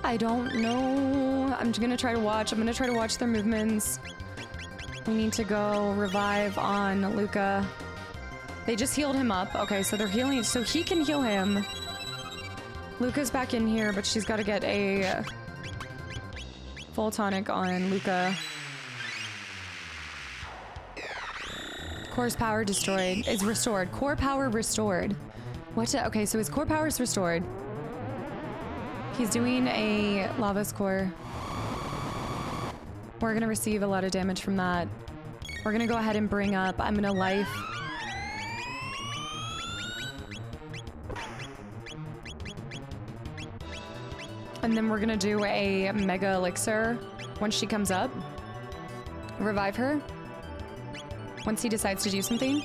I don't know. I'm gonna try to watch. I'm gonna try to watch their movements. We need to go revive on Luca. They just healed him up. Okay, so they're healing. So he can heal him. Luca's back in here, but she's got to get a full tonic on Luca. Core's power destroyed. Is restored. Core power restored. Okay, so his core power is restored. He's doing a Lavos core. We're gonna receive a lot of damage from that. We're gonna go ahead and bring up, I'm gonna life. And then we're gonna do a Mega Elixir once she comes up. Revive her. Once he decides to do something.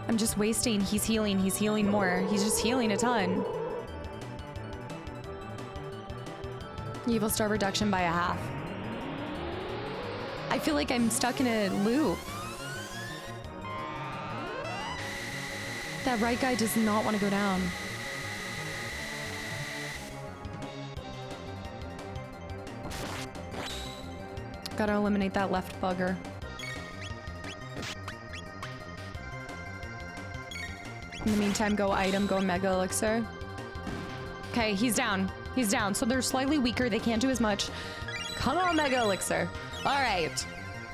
I'm just wasting. He's healing more. He's just healing a ton. Evil star reduction by a half. I feel like I'm stuck in a loop. That right guy does not want to go down. Gotta eliminate that left bugger. In the meantime, go item, go Mega Elixir. Okay, he's down. He's down. So they're slightly weaker. They can't do as much. Come on, Mega Elixir. All right.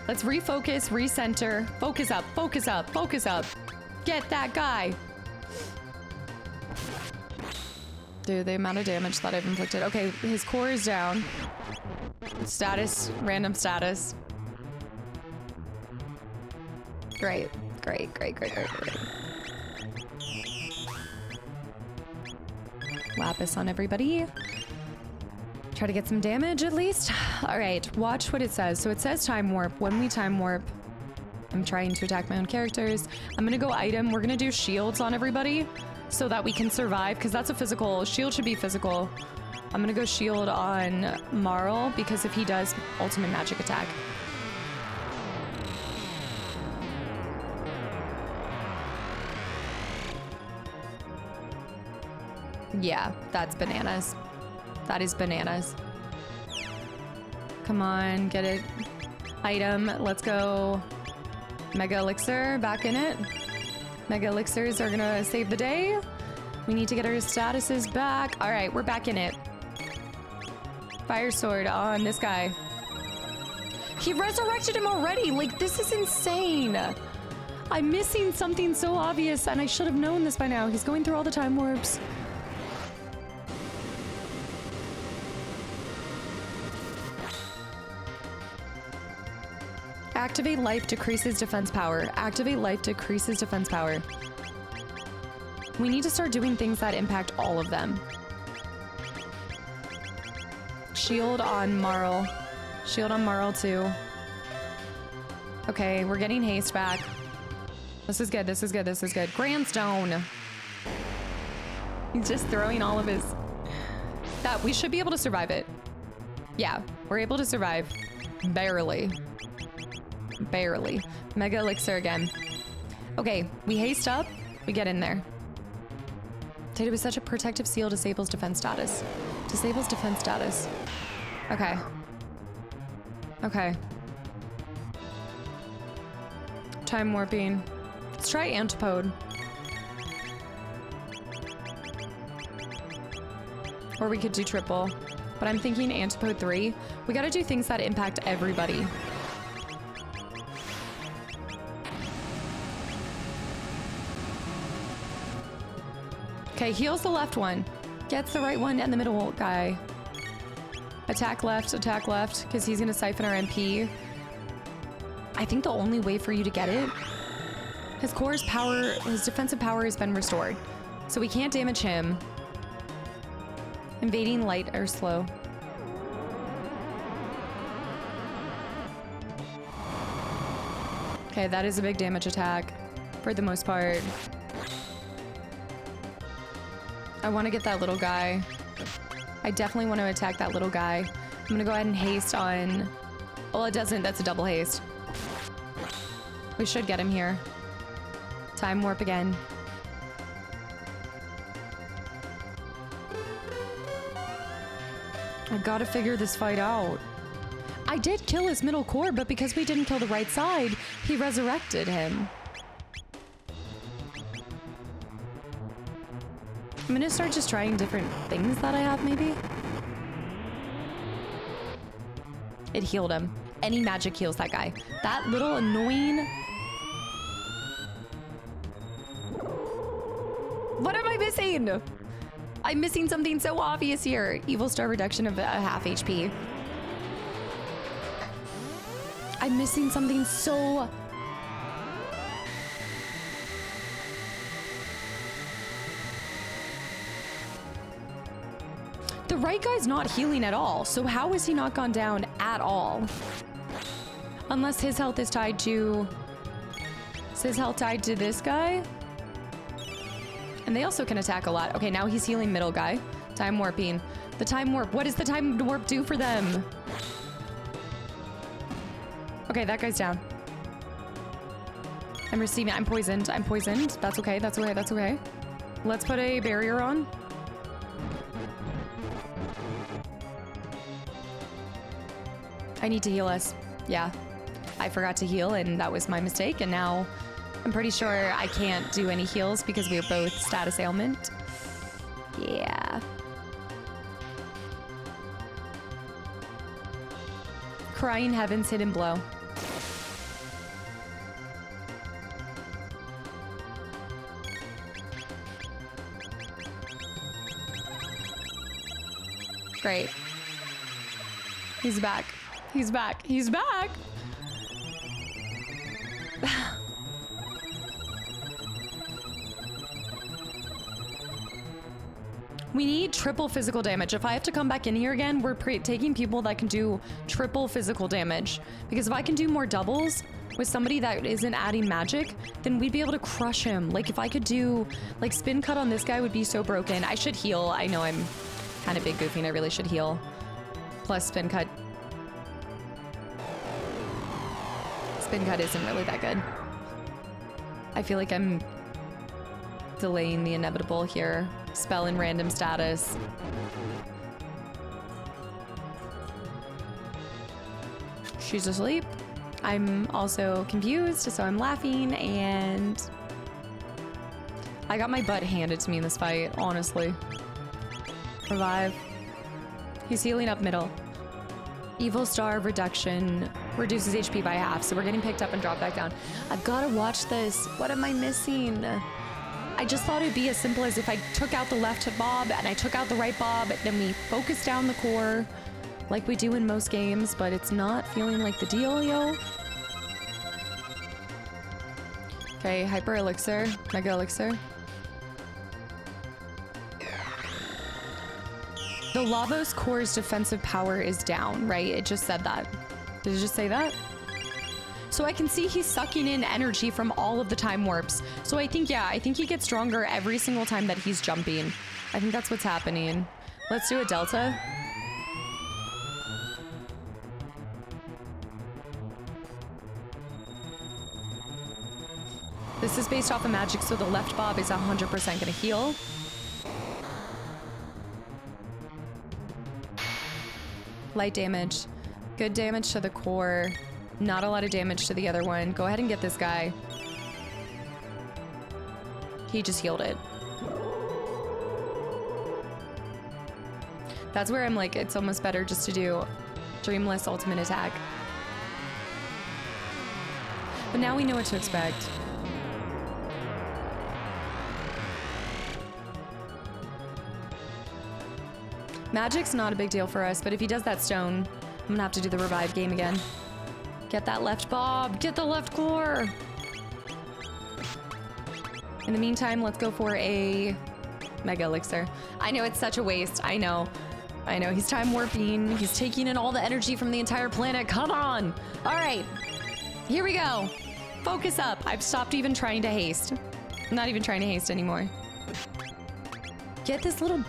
Let's refocus, recenter. Focus up, focus up, focus up. Get that guy. Dude, the amount of damage that I've inflicted. Okay, his core is down. Status, random status. Great, great, great, great, great, great. Lapis on everybody. Try to get some damage at least. All right, watch what it says. So it says time warp. When we time warp, I'm trying to attack my own characters. I'm gonna go item. We're gonna do shields on everybody so that we can survive, because that's a physical. Shield should be physical. I'm gonna go shield on Marl, because if he does ultimate magic attack. Yeah, that's bananas. That is bananas. Come on, get it. Item, let's go. Mega Elixir, back in it. Mega Elixirs are gonna save the day. We need to get our statuses back. All right, we're back in it. Fire sword on this guy. He resurrected him already. Like, this is insane. I'm missing something so obvious, and I should have known this by now. He's going through all the time warps. Activate life decreases defense power. Activate life decreases defense power. We need to start doing things that impact all of them. Shield on Marl. Shield on Marl too. Okay, we're getting haste back. This is good, this is good, this is good. Grandstone. He's just throwing all of his... That, we should be able to survive it. Yeah, we're able to survive. Barely. Barely. Mega Elixir again. Okay, we haste up. We get in there. Data was such a protective seal. Disables defense status. Disables defense status. Okay. Okay. Time warping. Let's try antipode. Or we could do triple. But I'm thinking antipode 3. We gotta do things that impact everybody. Okay, heals the left one. Gets the right one and the middle guy. Attack left, because he's gonna siphon our MP. I think the only way for you to get it, his core's power, his defensive power has been restored. So we can't damage him. Invading light or slow. Okay, that is a big damage attack for the most part. I want to get that little guy. I definitely want to attack that little guy. I'm gonna go ahead and haste on... Well, it doesn't. That's a double haste. We should get him here. Time warp again. I gotta figure this fight out. I did kill his middle core, but because we didn't kill the right side, he resurrected him. I'm gonna start just trying different things that I have, maybe. It healed him. Any magic heals that guy. That little annoying... What am I missing? I'm missing something so obvious here. Evil star reduction of half HP. I'm missing something so... The right guy's not healing at all, so how is he not gone down at all? Unless his health is tied to... Is his health tied to this guy? And they also can attack a lot. Okay, now he's healing middle guy. Time warping. The time warp. What does the time warp do for them? Okay, that guy's down. I'm receiving. I'm poisoned. I'm poisoned. That's okay. That's okay. That's okay. Let's put a barrier on. I need to heal us. Yeah. I forgot to heal, and that was my mistake, and now I'm pretty sure I can't do any heals because we are both status ailment. Yeah. Crying Heavens, hidden blow. Great. He's back. He's back. He's back. We need triple physical damage. If I have to come back in here again, we're taking people that can do triple physical damage. Because if I can do more doubles with somebody that isn't adding magic, then we'd be able to crush him. Like if I could do, like spin cut on this guy would be so broken. I should heal. I know I'm kind of big goofy and I really should heal. Plus spin cut. Spin cut isn't really that good. I feel like I'm delaying the inevitable here. Spell in random status. She's asleep. I'm also confused, so I'm laughing, and I got my butt handed to me in this fight, honestly. Revive. He's healing up middle. Evil star reduction reduces HP by half, so we're getting picked up and dropped back down. I've got to watch this. What am I missing? I just thought it'd be as simple as if I took out the left bob and I took out the right bob, then we focus down the core like we do in most games, but it's not feeling like the deal, yo. Okay, hyper elixir, mega elixir. The Lavos core's defensive power is down, right? It just said that. Did it just say that? So I can see he's sucking in energy from all of the time warps. So I think, yeah, I think he gets stronger every single time that he's jumping. I think that's what's happening. Let's do a delta. The This is based off of magic, so the left bob is 100% gonna heal. Light damage. Good damage to the core. Not a lot of damage to the other one. Go ahead and get this guy. He just healed it. That's where I'm like, it's almost better just to do Dreamless ultimate attack. But now we know what to expect. Magic's not a big deal for us, but if he does that stone, I'm gonna have to do the revive game again. Get that left bob, get the left core. In the meantime, let's go for a mega elixir. I know it's such a waste, I know. He's time warping, he's taking in all the energy from the entire planet, come on. All right, here we go. Focus up, I've stopped even trying to haste. I'm not even trying to haste anymore. Get this little...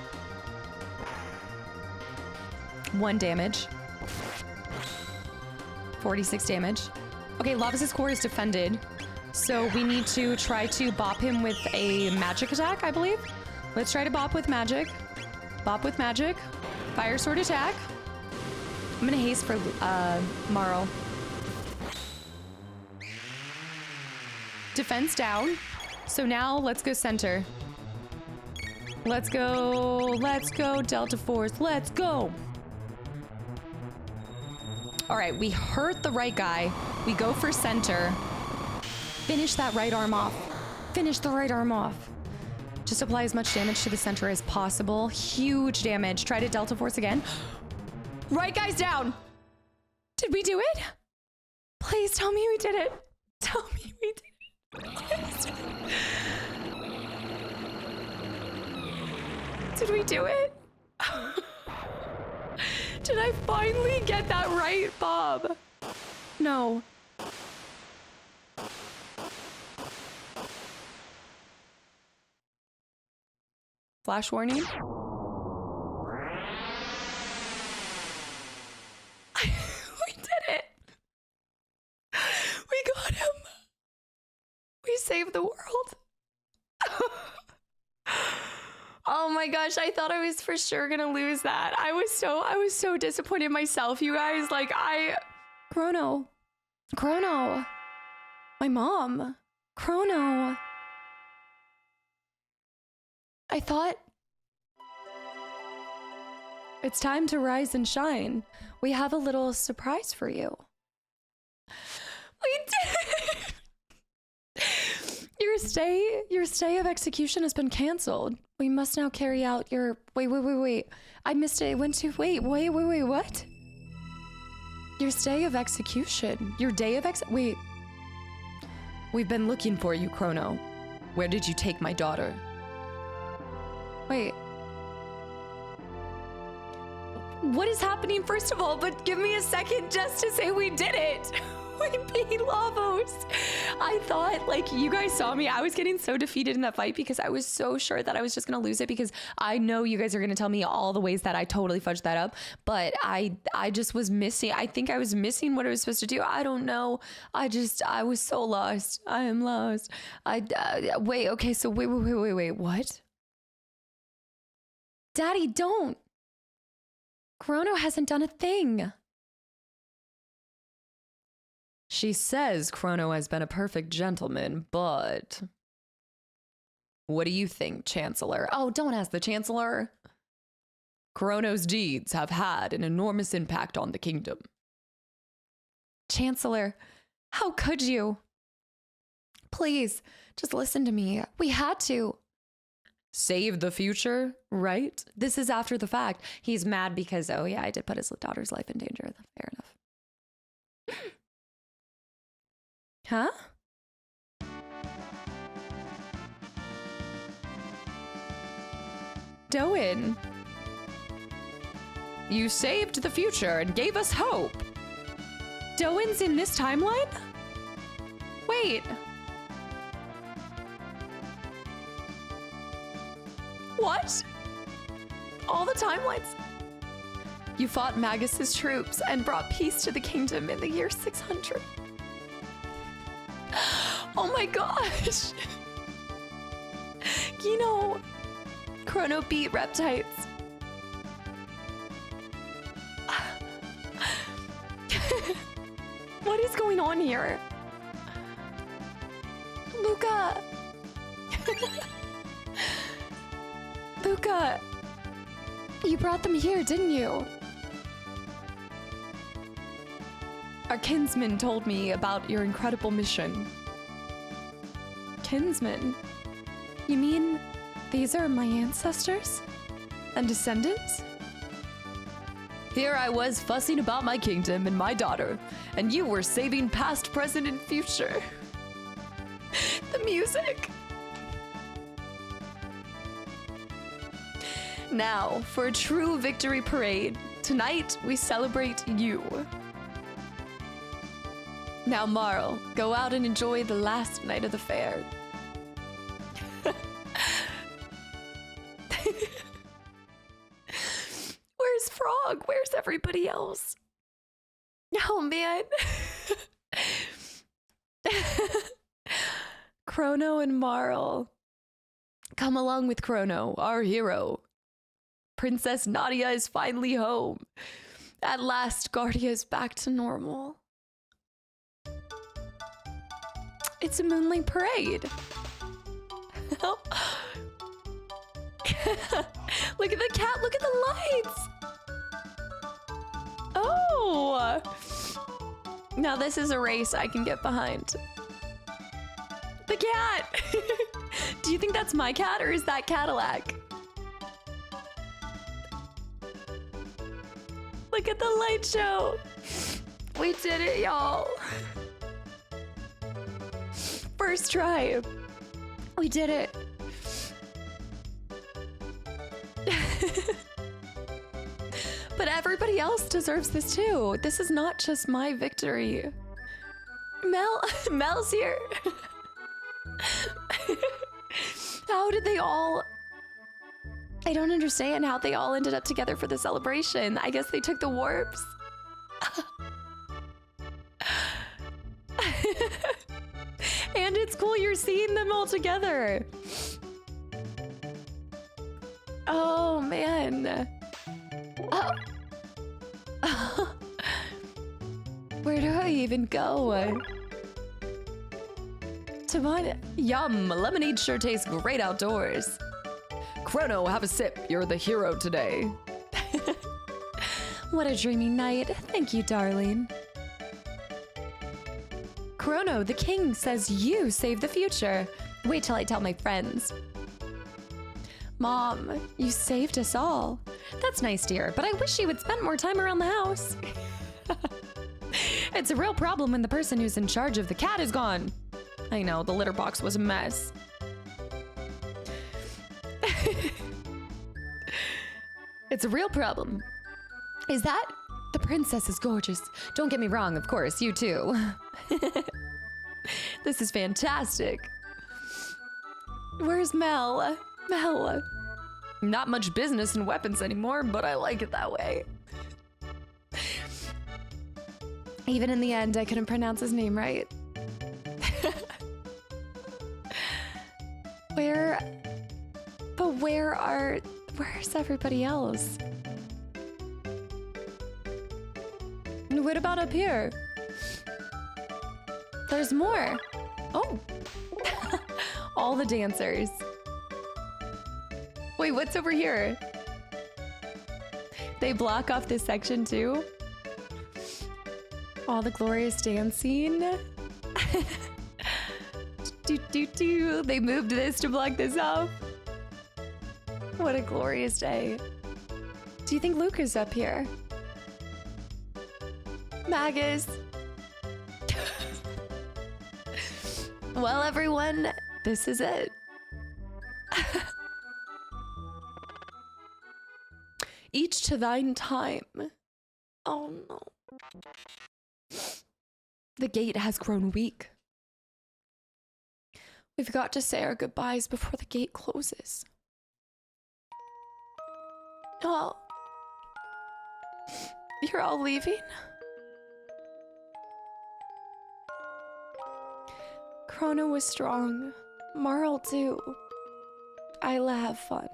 1 damage. 46 damage. Okay, Lavos' core is defended. So we need to try to bop him with a magic attack, I believe. Let's try to bop with magic. Bop with magic. Fire sword attack. I'm gonna haste for Marl. Defense down. So now let's go center. Let's go Delta Force, let's go. All right, we hurt the right guy. We go for center. Finish that right arm off. Finish the right arm off. Just apply as much damage to the center as possible. Huge damage. Try to Delta Force again. Right guy's down. Did we do it? Please tell me we did it. Tell me we did it. Please. Did we do it? Did I finally get that right, Bob? No. Flash warning. We did it. We got him. We saved the world. Oh my gosh, I thought I was for sure gonna lose that. I was so disappointed in myself, you guys. Like, Chrono. My mom. Chrono. I thought it's time to rise and shine. We have a little surprise for you. We did! Your stay of execution has been canceled. We must now carry out your... Wait. I missed it. It went to... Wait, what? Your stay of execution. Your day of Wait. We've been looking for you, Chrono. Where did you take my daughter? Wait. What is happening, first of all? But give me a second just to say we did it. We beat Lavos. I thought, like, you guys saw me. I was getting so defeated in that fight because I was so sure that I was just going to lose it because I know you guys are going to tell me all the ways that I totally fudged that up. But I just was missing. I think I was missing what I was supposed to do. I don't know. I was so lost. I am lost. Wait, okay. So wait. What? Daddy, don't. Chrono hasn't done a thing. She says Chrono has been a perfect gentleman, but... What do you think, Chancellor? Oh, don't ask the Chancellor. Chrono's deeds have had an enormous impact on the kingdom. Chancellor, how could you? Please, just listen to me. We had to. Save the future, right? This is after the fact. He's mad because, oh yeah, I did put his daughter's life in danger. Fair enough. Huh? Doin. You saved the future and gave us hope. Doin's in this timeline? Wait. What? All the timelines? You fought Magus's troops and brought peace to the kingdom in the year 600. Oh my gosh! You know, Chrono beat Reptites. What is going on here? Luca! Luca! You brought them here, didn't you? Our kinsman told me about your incredible mission. Kinsman? You mean these are my ancestors? And descendants? Here I was fussing about my kingdom and my daughter, and you were saving past, present, and future. The music. Now, for a true victory parade, tonight we celebrate you. Now, Marl, go out and enjoy the last night of the fair. Where's Frog? Where's everybody else? Oh, man. Chrono and Marl. Come along with Chrono, our hero. Princess Nadia is finally home. At last, Guardia is back to normal. It's a moonlight parade. Look at the cat, look at the lights. Oh! Now this is a race I can get behind. The cat! Do you think that's my cat or is that Cadillac? Look at the light show. We did it, y'all. First try. We did it. But everybody else deserves this too. This is not just my victory. Mel's here. How did they all... I don't understand how they all ended up together for the celebration. I guess they took the warps. And it's cool you're seeing them all together. Oh, man. Oh. Where do I even go? Tomato. Yum, lemonade sure tastes great outdoors. Chrono, have a sip. You're the hero today. What a dreamy night. Thank you, darling. Chrono, the king says you saved the future. Wait till I tell my friends. Mom, you saved us all. That's nice, dear, but I wish you would spend more time around the house. It's a real problem when the person who's in charge of the cat is gone. I know, the litter box was a mess. It's a real problem. Is that? The princess is gorgeous. Don't get me wrong, of course, you too. This is fantastic. Where's Mel? Mel. Not much business in weapons anymore, but I like it that way. Even in the end, I couldn't pronounce his name right. Where's everybody else? What about up here? There's more. Oh. All the dancers. Wait, what's over here? They block off this section too? All the glorious dancing. They moved this to block this off. What a glorious day. Do you think Luke is up here? Magus. Well, everyone, this is it. Each to thine time. Oh no. The gate has grown weak. We've got to say our goodbyes before the gate closes. Oh. You're all leaving? Chrono was strong. Marl too. Isla have fun.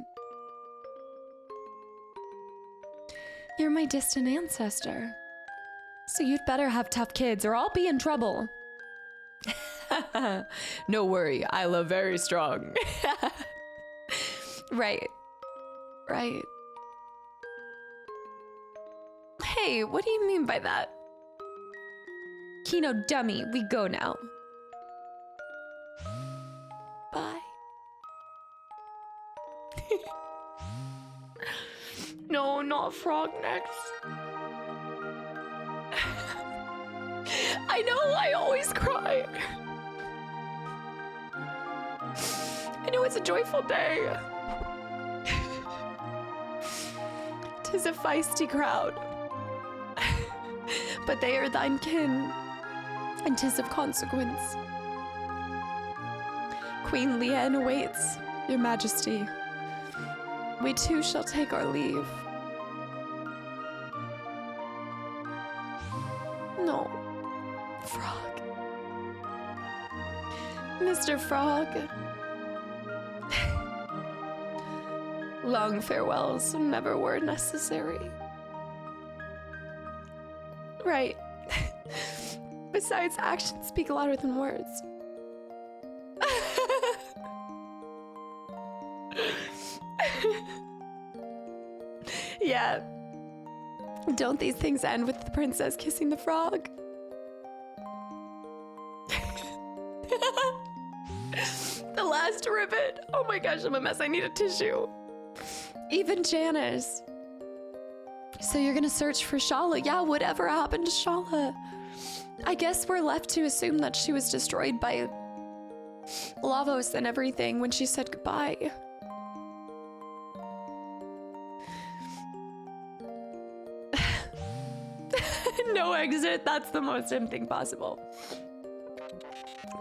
You're my distant ancestor. So you'd better have tough kids or I'll be in trouble. No worry, Isla very strong. Right. Right. Hey, what do you mean by that? Kino dummy, we go now. Bye. No, not frog necks. I know, I always cry. I know it's a joyful day. 'Tis a feisty crowd. But they are thine kin, and 'tis of consequence. Queen Liane awaits, your majesty. We too shall take our leave. No, Frog. Mr. Frog. Long farewells never were necessary. Right. Besides, actions speak louder than words. Yeah. Don't these things end with the princess kissing the frog? The last ribbon. Oh my gosh, I'm a mess. I need a tissue. Even Janice. So you're gonna search for Shala? Yeah, whatever happened to Shala? I guess we're left to assume that she was destroyed by Lavos and everything when she said goodbye. No exit, that's the most thing possible.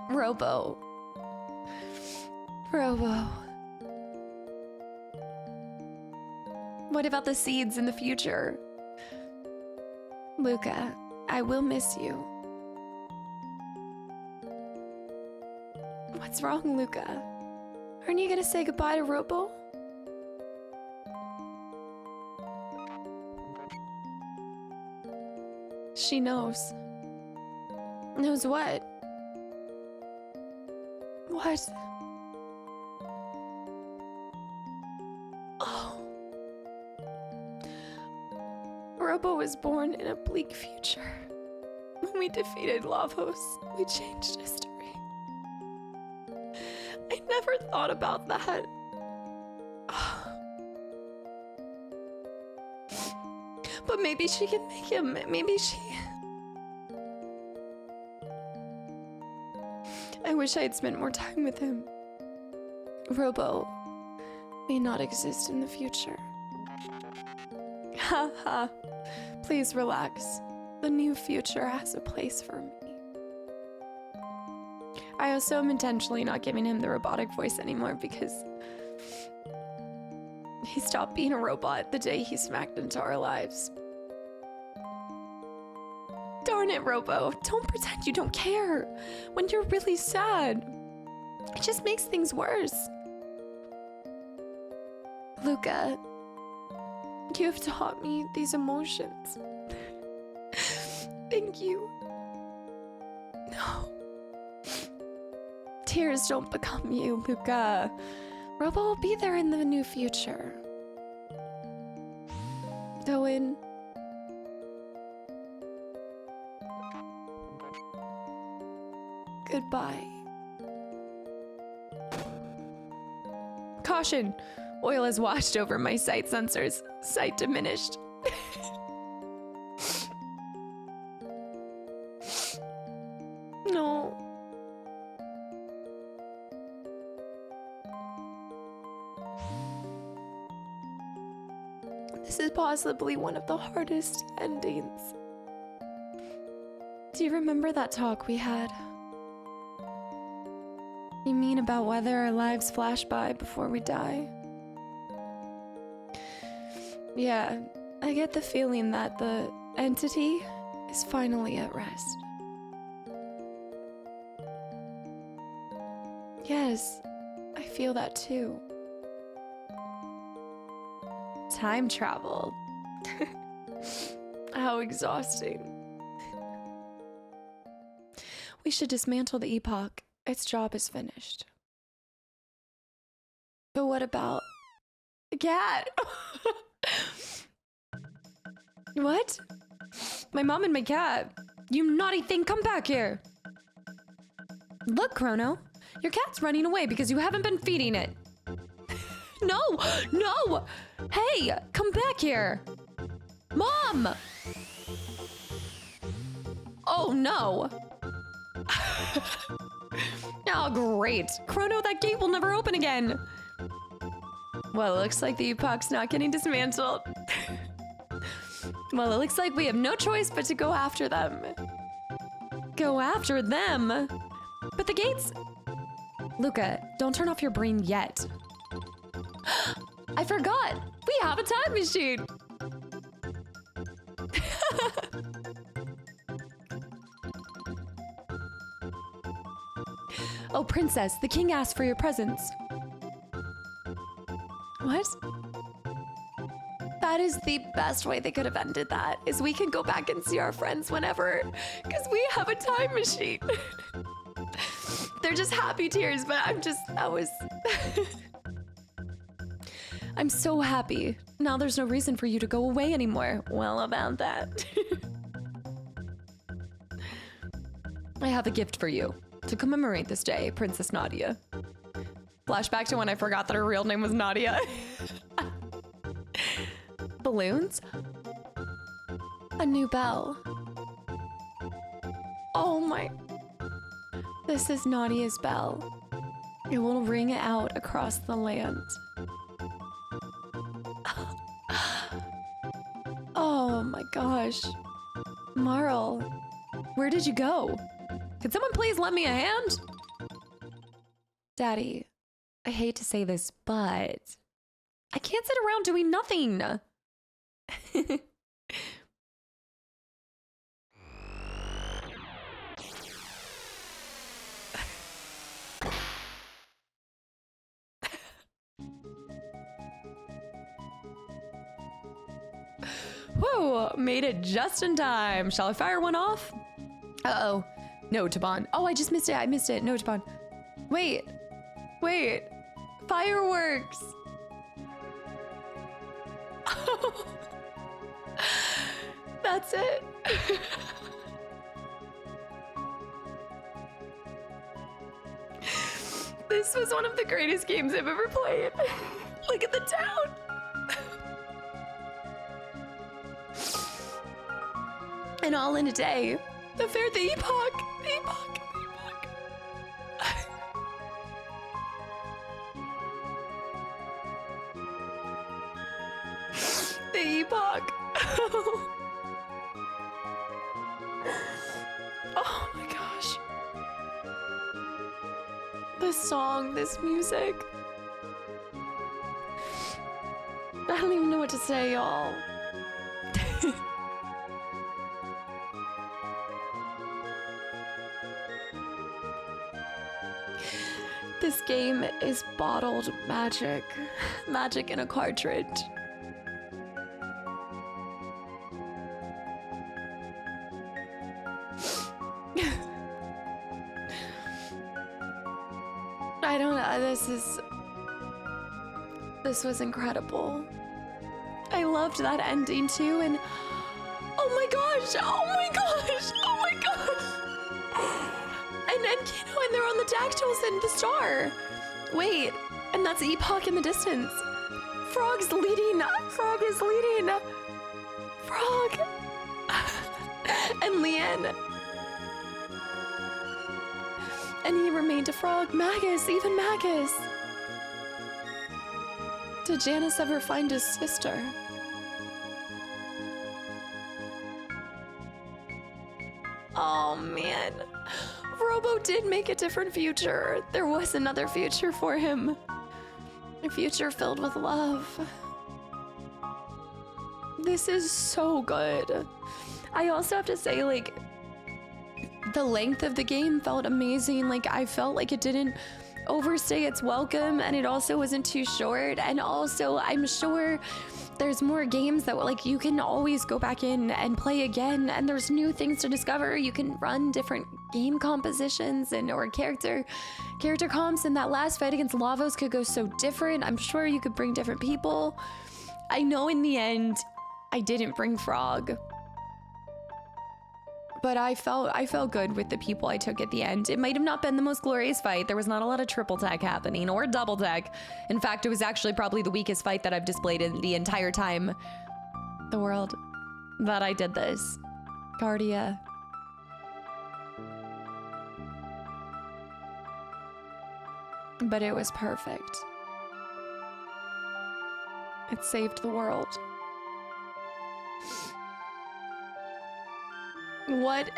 Robo. What about the seeds in the future? Luca, I will miss you. What's wrong, Luca? Aren't you gonna say goodbye to Robo? She knows. Knows what? What? Oh. Robo was born in a bleak future. When we defeated Lavos, we changed history. I never thought about that. But maybe she can make him. Maybe she... I wish I had spent more time with him. Robo may not exist in the future. Ha ha. Please relax. The new future has a place for me. I also am intentionally not giving him the robotic voice anymore because he stopped being a robot the day he smacked into our lives. Darn it, Robo. Don't pretend you don't care when you're really sad. It just makes things worse. Luca, you have taught me these emotions. Thank you. No. Tears don't become you, Luca. Robo will be there in the new future. Owen. Goodbye. Caution! Oil has washed over my sight sensors. Sight diminished. No. This is possibly one of the hardest endings. Do you remember that talk we had? You mean about whether our lives flash by before we die? Yeah, I get the feeling that the entity is finally at rest. Yes, I feel that too. Time travel. How exhausting. We should dismantle the Epoch. Its job is finished. But what about the cat? What? My mom and my cat. You naughty thing, come back here. Look, Chrono. Your cat's running away because you haven't been feeding it. No! No! Hey, come back here. Mom! Oh, no. Oh, great. Chrono, that gate will never open again. Well, it looks like the Epoch's not getting dismantled. Well, it looks like we have no choice but to go after them. Go after them? But the gates... Luca, don't turn off your brain yet. I forgot. We have a time machine. Oh, princess, the king asked for your presents. What? That is the best way they could have ended that, is we can go back and see our friends whenever, because we have a time machine. They're just happy tears, but I'm so happy. Now there's no reason for you to go away anymore. Well, about that. I have a gift for you. To commemorate this day, Princess Nadia. Flashback to when I forgot that her real name was Nadia. Balloons? A new bell. Oh my... This is Nadia's bell. It will ring out across the land. Oh my gosh. Marl, where did you go? Could someone please lend me a hand? Daddy, I hate to say this, but I can't sit around doing nothing. Whoa, made it just in time. Shall I fire one off? Uh-oh. No, Taban. Oh, I just missed it. I missed it. No, Taban. Wait. Wait. Fireworks. Oh. That's it. This was one of the greatest games I've ever played. Look at the town. And all in a day. The fair, the Epoch. The Epoch. The Epoch. The Epoch. Oh my gosh. This song, this music. I don't even know what to say, y'all. This game is bottled magic. Magic in a cartridge. I don't know, this was incredible. I loved that ending too, and oh my gosh, oh my gosh, oh my gosh. And you know, and they're on the dactyls and the star. Wait, and that's Epoch in the distance. Frog's leading, Frog is leading. Frog. And Leanne. And he remained a frog. Magus, even Magus. Did Janice ever find his sister? Oh man. Robo did make a different future. There was another future for him. A future filled with love. This is so good. I also have to say, like, the length of the game felt amazing. Like, I felt like it didn't overstay its welcome, and it also wasn't too short. And also, I'm sure there's more games that like you can always go back in and play again, and there's new things to discover. You can run different game compositions and or character comps, and that last fight against Lavos could go so different. I'm sure you could bring different people. I know in the end I didn't bring Frog, but I felt good with the people I took at the end. It might have not been the most glorious fight. There was not a lot of triple tech happening or double tech. In fact, it was actually probably the weakest fight that I've displayed in the entire time the world that I did this. Guardia. But it was perfect. It saved the world. What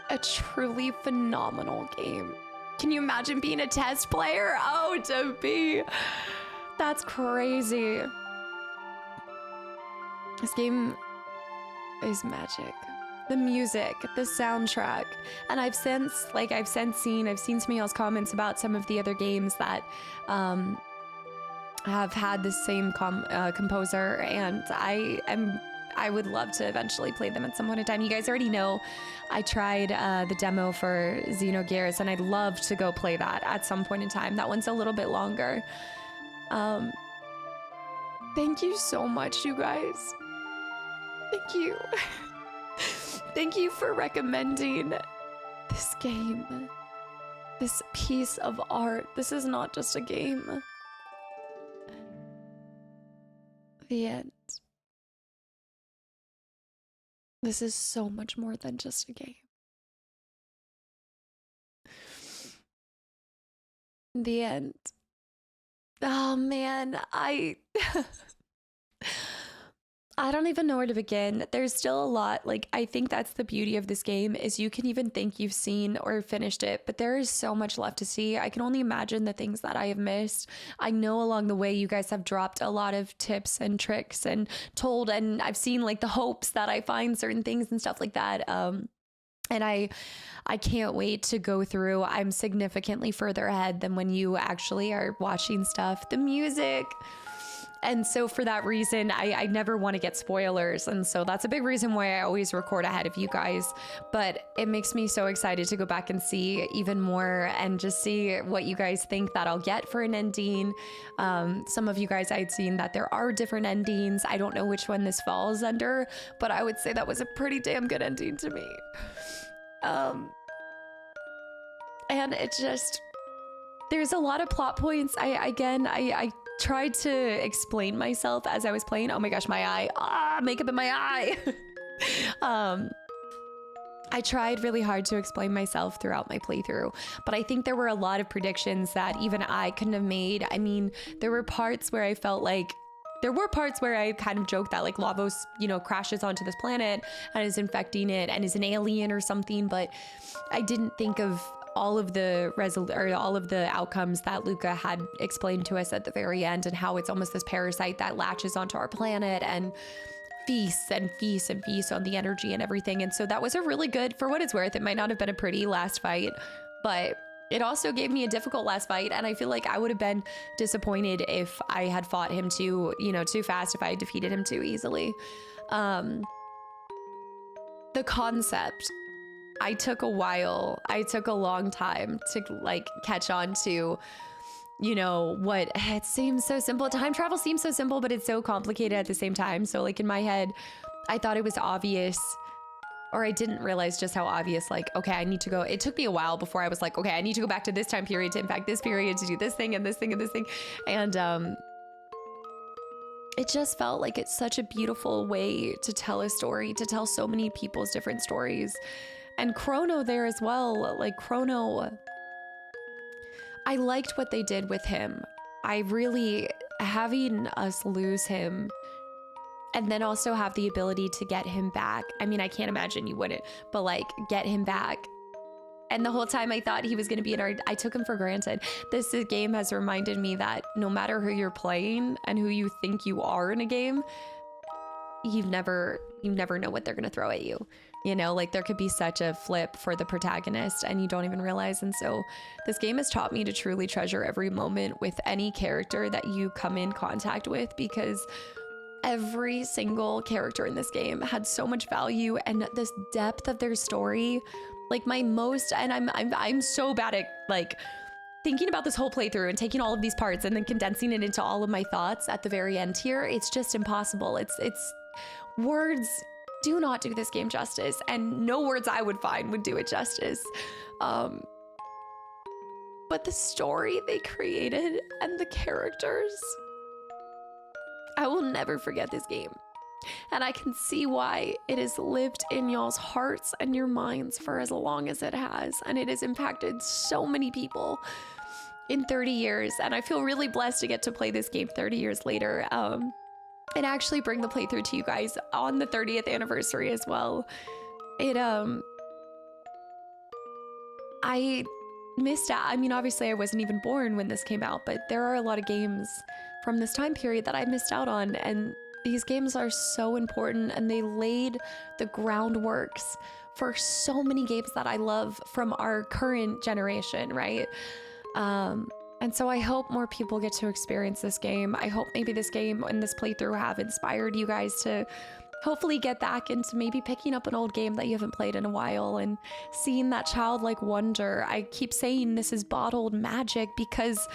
a truly phenomenal game. Can you imagine being a test player? Oh, to be. That's crazy. This game is magic. The music, the soundtrack. And I've seen some of y'all's comments about some of the other games that have had the same composer, and I would love to eventually play them at some point in time. You guys already know I tried the demo for Xenogears, and I'd love to go play that at some point in time. That one's a little bit longer. Thank you so much, you guys. Thank you. Thank you for recommending this game, this piece of art. This is not just a game. The end. This is so much more than just a game. The end. Oh man, I don't even know where to begin. There's still a lot. Like, I think that's the beauty of this game, is you can even think you've seen or finished it, but there is so much left to see. I can only imagine the things that I have missed. I know along the way you guys have dropped a lot of tips and tricks and told, and I've seen like the hopes that I find certain things and stuff like that. And I can't wait to go through. I'm significantly further ahead than when you actually are watching stuff. The music. And so for that reason, I never want to get spoilers. And so that's a big reason why I always record ahead of you guys. But it makes me so excited to go back and see even more and just see what you guys think that I'll get for an ending. Some of you guys, I'd seen that there are different endings. I don't know which one this falls under, but I would say that was a pretty damn good ending to me. And it just, there's a lot of plot points. I tried to explain myself as I was playing. Oh my gosh, my eye. Makeup in my eye. I tried really hard to explain myself throughout my playthrough, but I think there were a lot of predictions that even I couldn't have made. I mean, there were parts where I felt like, there were parts where I kind of joked that like Lavos, crashes onto this planet and is infecting it and is an alien or something, but I didn't think of all of the outcomes that Luca had explained to us at the very end, and how it's almost this parasite that latches onto our planet and feasts and feasts and feasts on the energy and everything. And so that was a really good, for what it's worth, it might not have been a pretty last fight, but it also gave me a difficult last fight. And I feel like I would have been disappointed if I had fought him too fast, if I had defeated him too easily. The concept, I took a long time to like catch on to, what it seems so simple. Time travel seems so simple, but it's so complicated at the same time. So like in my head, I thought it was obvious, or I didn't realize just how obvious, like, okay, I need to go. It took me a while before I was like, okay, I need to go back to this time period to impact this period to do this thing and this thing and this thing. And it just felt like it's such a beautiful way to tell a story, to tell so many people's different stories. And Chrono there as well, like Chrono, I liked what they did with him. Having us lose him and then also have the ability to get him back. I mean, I can't imagine you wouldn't, but like get him back. And the whole time I thought he was going to be I took him for granted. This game has reminded me that no matter who you're playing and who you think you are in a game, you never know what they're going to throw at you. You know, like there could be such a flip for the protagonist and you don't even realize. And so this game has taught me to truly treasure every moment with any character that you come in contact with, because every single character in this game had so much value, and this depth of their story, like I'm so bad at like thinking about this whole playthrough and taking all of these parts and then condensing it into all of my thoughts at the very end here. It's just impossible. It's words do not do this game justice, and no words I would find would do it justice. But the story they created and the characters, I will never forget this game. And I can see why it has lived in y'all's hearts and your minds for as long as it has. And it has impacted so many people in 30 years. And I feel really blessed to get to play this game 30 years later. And actually bring the playthrough to you guys on the 30th anniversary as well. I missed out. I mean, obviously I wasn't even born when this came out, but there are a lot of games from this time period that I missed out on. And these games are so important, and they laid the groundworks for so many games that I love from our current generation, right? And so I hope more people get to experience this game. I hope maybe this game and this playthrough have inspired you guys to hopefully get back into maybe picking up an old game that you haven't played in a while and seeing that childlike wonder. I keep saying this is bottled magic because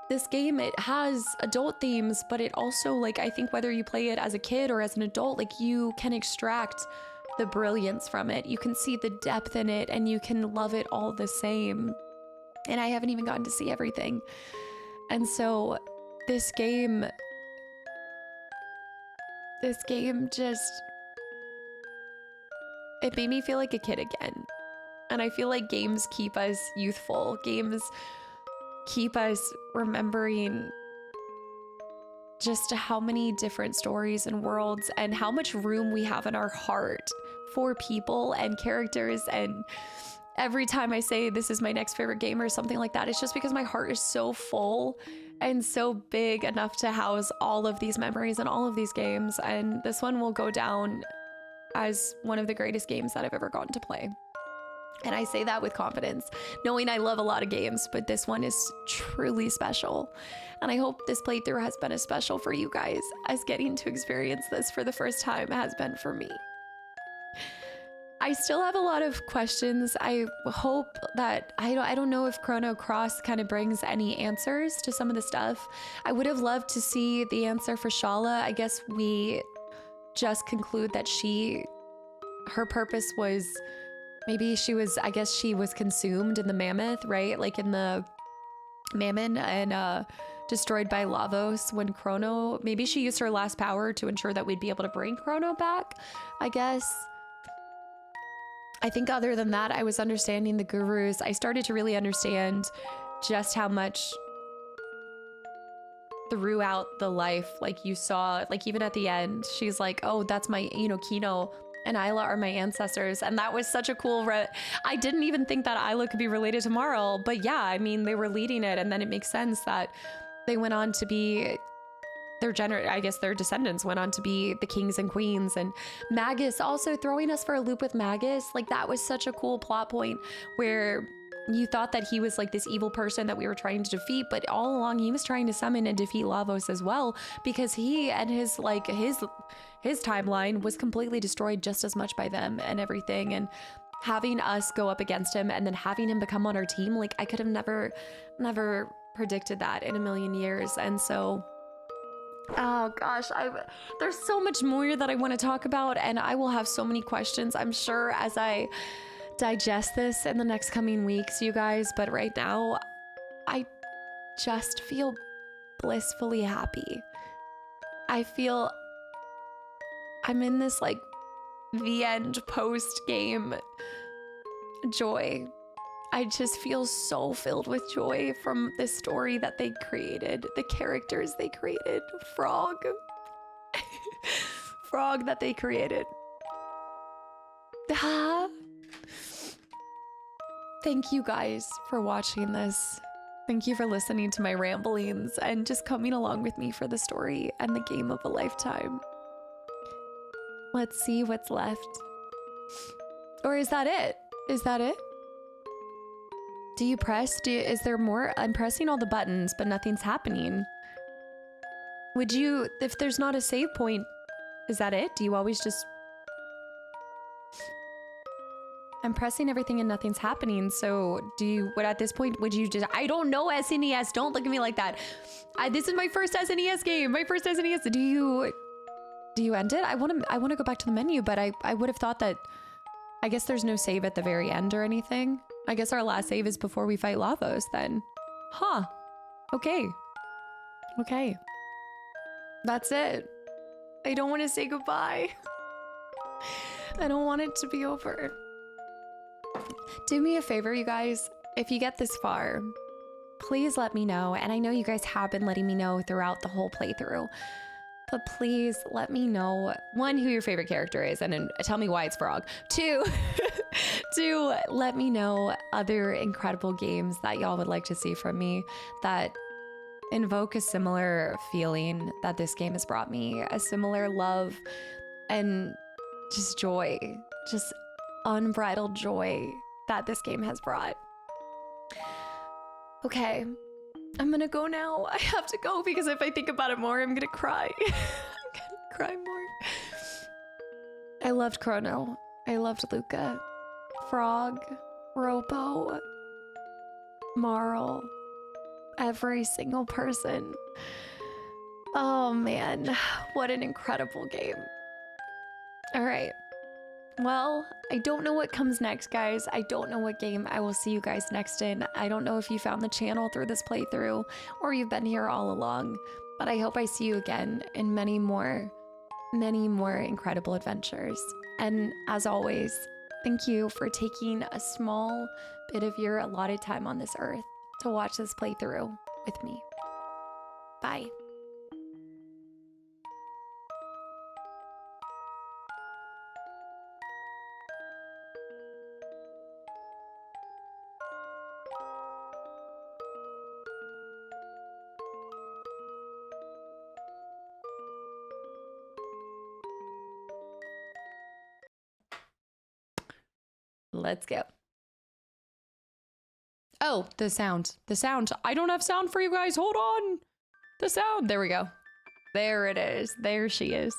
this game, it has adult themes, but it also, like, I think whether you play it as a kid or as an adult, like, you can extract the brilliance from it. You can see the depth in it, and you can love it all the same. And I haven't even gotten to see everything. And so this game just, it made me feel like a kid again. And I feel like games keep us youthful. Games keep us remembering just how many different stories and worlds and how much room we have in our heart for people and characters. And every time I say this is my next favorite game or something like that, it's just because my heart is so full and so big enough to house all of these memories and all of these games. And this one will go down as one of the greatest games that I've ever gotten to play. And I say that with confidence, knowing I love a lot of games, but this one is truly special. And I hope this playthrough has been as special for you guys as getting to experience this for the first time has been for me. I still have a lot of questions. I hope that, I don't know if Chrono Cross kind of brings any answers to some of the stuff. I would have loved to see the answer for Shala. I guess we just conclude that her purpose was, maybe she was consumed in the mammoth, right? Like in the mammon, and destroyed by Lavos when Chrono, maybe she used her last power to ensure that we'd be able to bring Chrono back, I guess. I think other than that, I was understanding the gurus. I started to really understand just how much throughout the life, like you saw, like even at the end, she's like, oh, that's my, Kino and Isla are my ancestors. And that was such a cool, I didn't even think that Isla could be related to Marl, but yeah, I mean, they were leading it. And then it makes sense that they went on to be their descendants went on to be the kings and queens. And Magus also throwing us for a loop with Magus. Like that was such a cool plot point where you thought that he was like this evil person that we were trying to defeat, but all along he was trying to summon and defeat Lavos as well, because he and his timeline was completely destroyed just as much by them and everything. And having us go up against him and then having him become on our team, like I could have never predicted that in a million years. And so oh gosh, there's so much more that I want to talk about, and I will have so many questions, I'm sure, as I digest this in the next coming weeks, you guys. But right now, I just feel blissfully happy. I feel I'm in this like the end post game joy. I just feel so filled with joy from the story that they created, the characters they created, Frog that they created. Thank you guys for watching this. Thank you for listening to my ramblings and just coming along with me for the story and the game of a lifetime. Let's see what's left. Or is that it? Is that it? Do you press? Is there more? I'm pressing all the buttons, but nothing's happening. Would you, if there's not a save point, is that it? Do you always just... I'm pressing everything and nothing's happening. So do you, what at this point, would you just, I don't know SNES. Don't look at me like that. This is my first SNES game. My first SNES. Do you end it? I want to go back to the menu, but I would have thought that, I guess there's no save at the very end or anything. I guess our last save is before we fight Lavos then. Huh. Okay. Okay. That's it. I don't want to say goodbye. I don't want it to be over. Do me a favor, you guys. If you get this far, please let me know. And I know you guys have been letting me know throughout the whole playthrough. But please let me know, one, who your favorite character is, and then tell me why it's Frog. Two, let me know other incredible games that y'all would like to see from me that invoke a similar feeling that this game has brought me, a similar love and just joy, just unbridled joy that this game has brought. Okay. I'm gonna go now. I have to go because if I think about it more, I'm gonna cry. I'm gonna cry more. I loved Chrono. I loved Luca. Frog. Robo. Marl. Every single person. Oh man, what an incredible game. All right. Well, I don't know what comes next, guys. I don't know what game I will see you guys next in. I don't know if you found the channel through this playthrough or you've been here all along, but I hope I see you again in many more incredible adventures. And as always, thank you for taking a small bit of your allotted time on this earth to watch this playthrough with me. Bye. Let's go. Oh, the sound. The sound. I don't have sound for you guys. Hold on. The sound. There we go. There it is. There she is.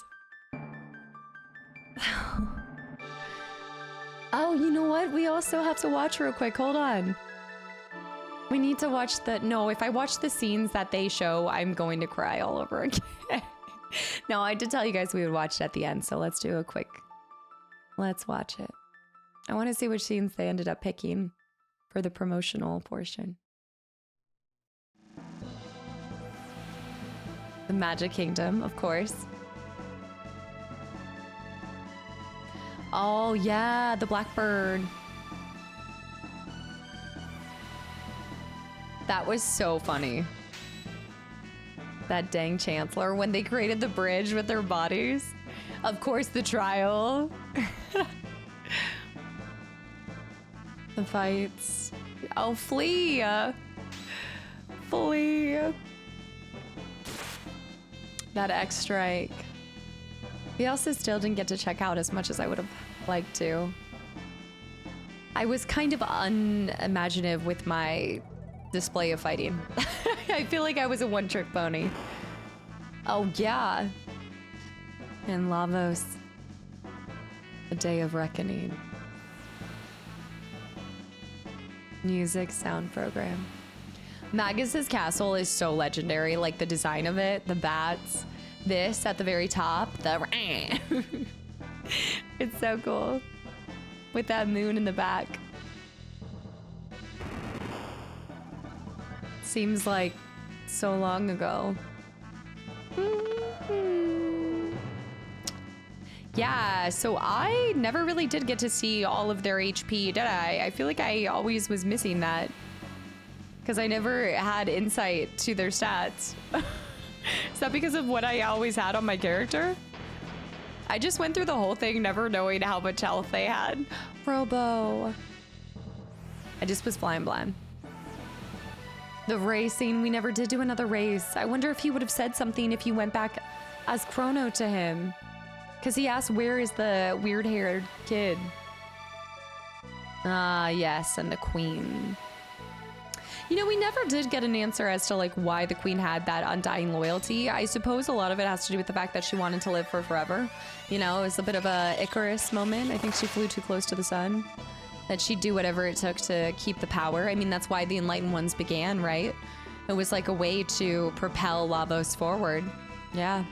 Oh, you know what? We also have to watch real quick. Hold on. We need to watch the... No, if I watch the scenes that they show, I'm going to cry all over again. No, I did tell you guys we would watch it at the end, so let's do a quick... Let's watch it. I want to see which scenes they ended up picking for the promotional portion. The Magic Kingdom, of course. Oh, yeah, the Blackbird. That was so funny. That dang Chancellor, when they created the bridge with their bodies. Of course, the trial. The fights. Oh, Flea! Flea! That X strike. We also still didn't get to check out as much as I would have liked to. I was kind of unimaginative with my display of fighting. I feel like I was a one-trick pony. Oh, yeah. And Lavos. The Day of Reckoning. Music sound program. Magus's castle is so legendary, like the design of it, the bats, this at the very top, the it's so cool with that moon in the back. Seems like so long ago. Yeah, so I never really did get to see all of their HP, did I? I feel like I always was missing that because I never had insight to their stats. Is that because of what I always had on my character? I just went through the whole thing never knowing how much health they had. Robo. I just was flying blind. The racing, we never did do another race. I wonder if he would have said something if you went back as Chrono to him. Because he asked, where is the weird-haired kid? Ah, yes, and the queen. You know, we never did get an answer as to like why the queen had that undying loyalty. I suppose a lot of it has to do with the fact that she wanted to live for forever. You know, it was a bit of a Icarus moment. I think she flew too close to the sun. That she'd do whatever it took to keep the power. I mean, that's why the Enlightened Ones began, right? It was like a way to propel Lavos forward. Yeah.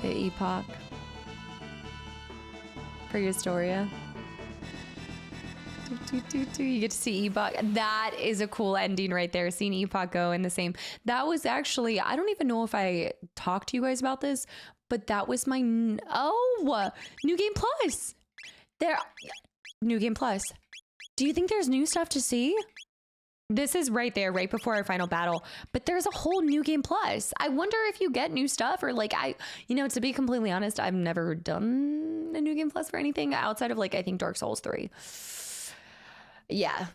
The Epoch. For Historia. You get to see Epoch. That is a cool ending right there. Seeing Epoch go in the same. That was actually, I don't even know if I talked to you guys about this, but that was my, New Game Plus. New Game Plus. Do you think there's new stuff to see? This is right there, right before our final battle. But there's a whole New Game Plus. I wonder if you get new stuff or like to be completely honest, I've never done a New Game Plus for anything outside of like, I think Dark Souls 3. Yeah,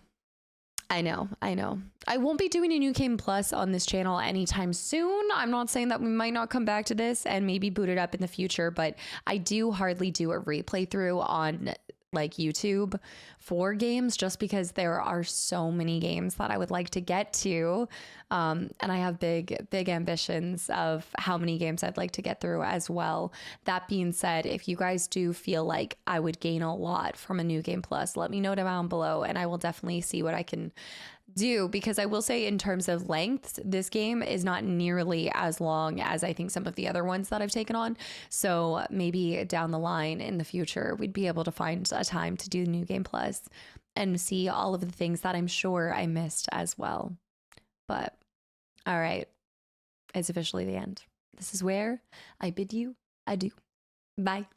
I know. I won't be doing a New Game Plus on this channel anytime soon. I'm not saying that we might not come back to this and maybe boot it up in the future, but I do hardly do a replay through on like YouTube for games just because there are so many games that I would like to get to. And I have big ambitions of how many games I'd like to get through as well. That being said, if you guys do feel like I would gain a lot from a New Game Plus, let me know down below and I will definitely see what I can do, because I will say in terms of length, this game is not nearly as long as I think some of the other ones that I've taken on. So maybe down the line in the future, we'd be able to find a time to do New Game Plus and see all of the things that I'm sure I missed as well. But all right, it's officially the end. This is where I bid you adieu. Bye.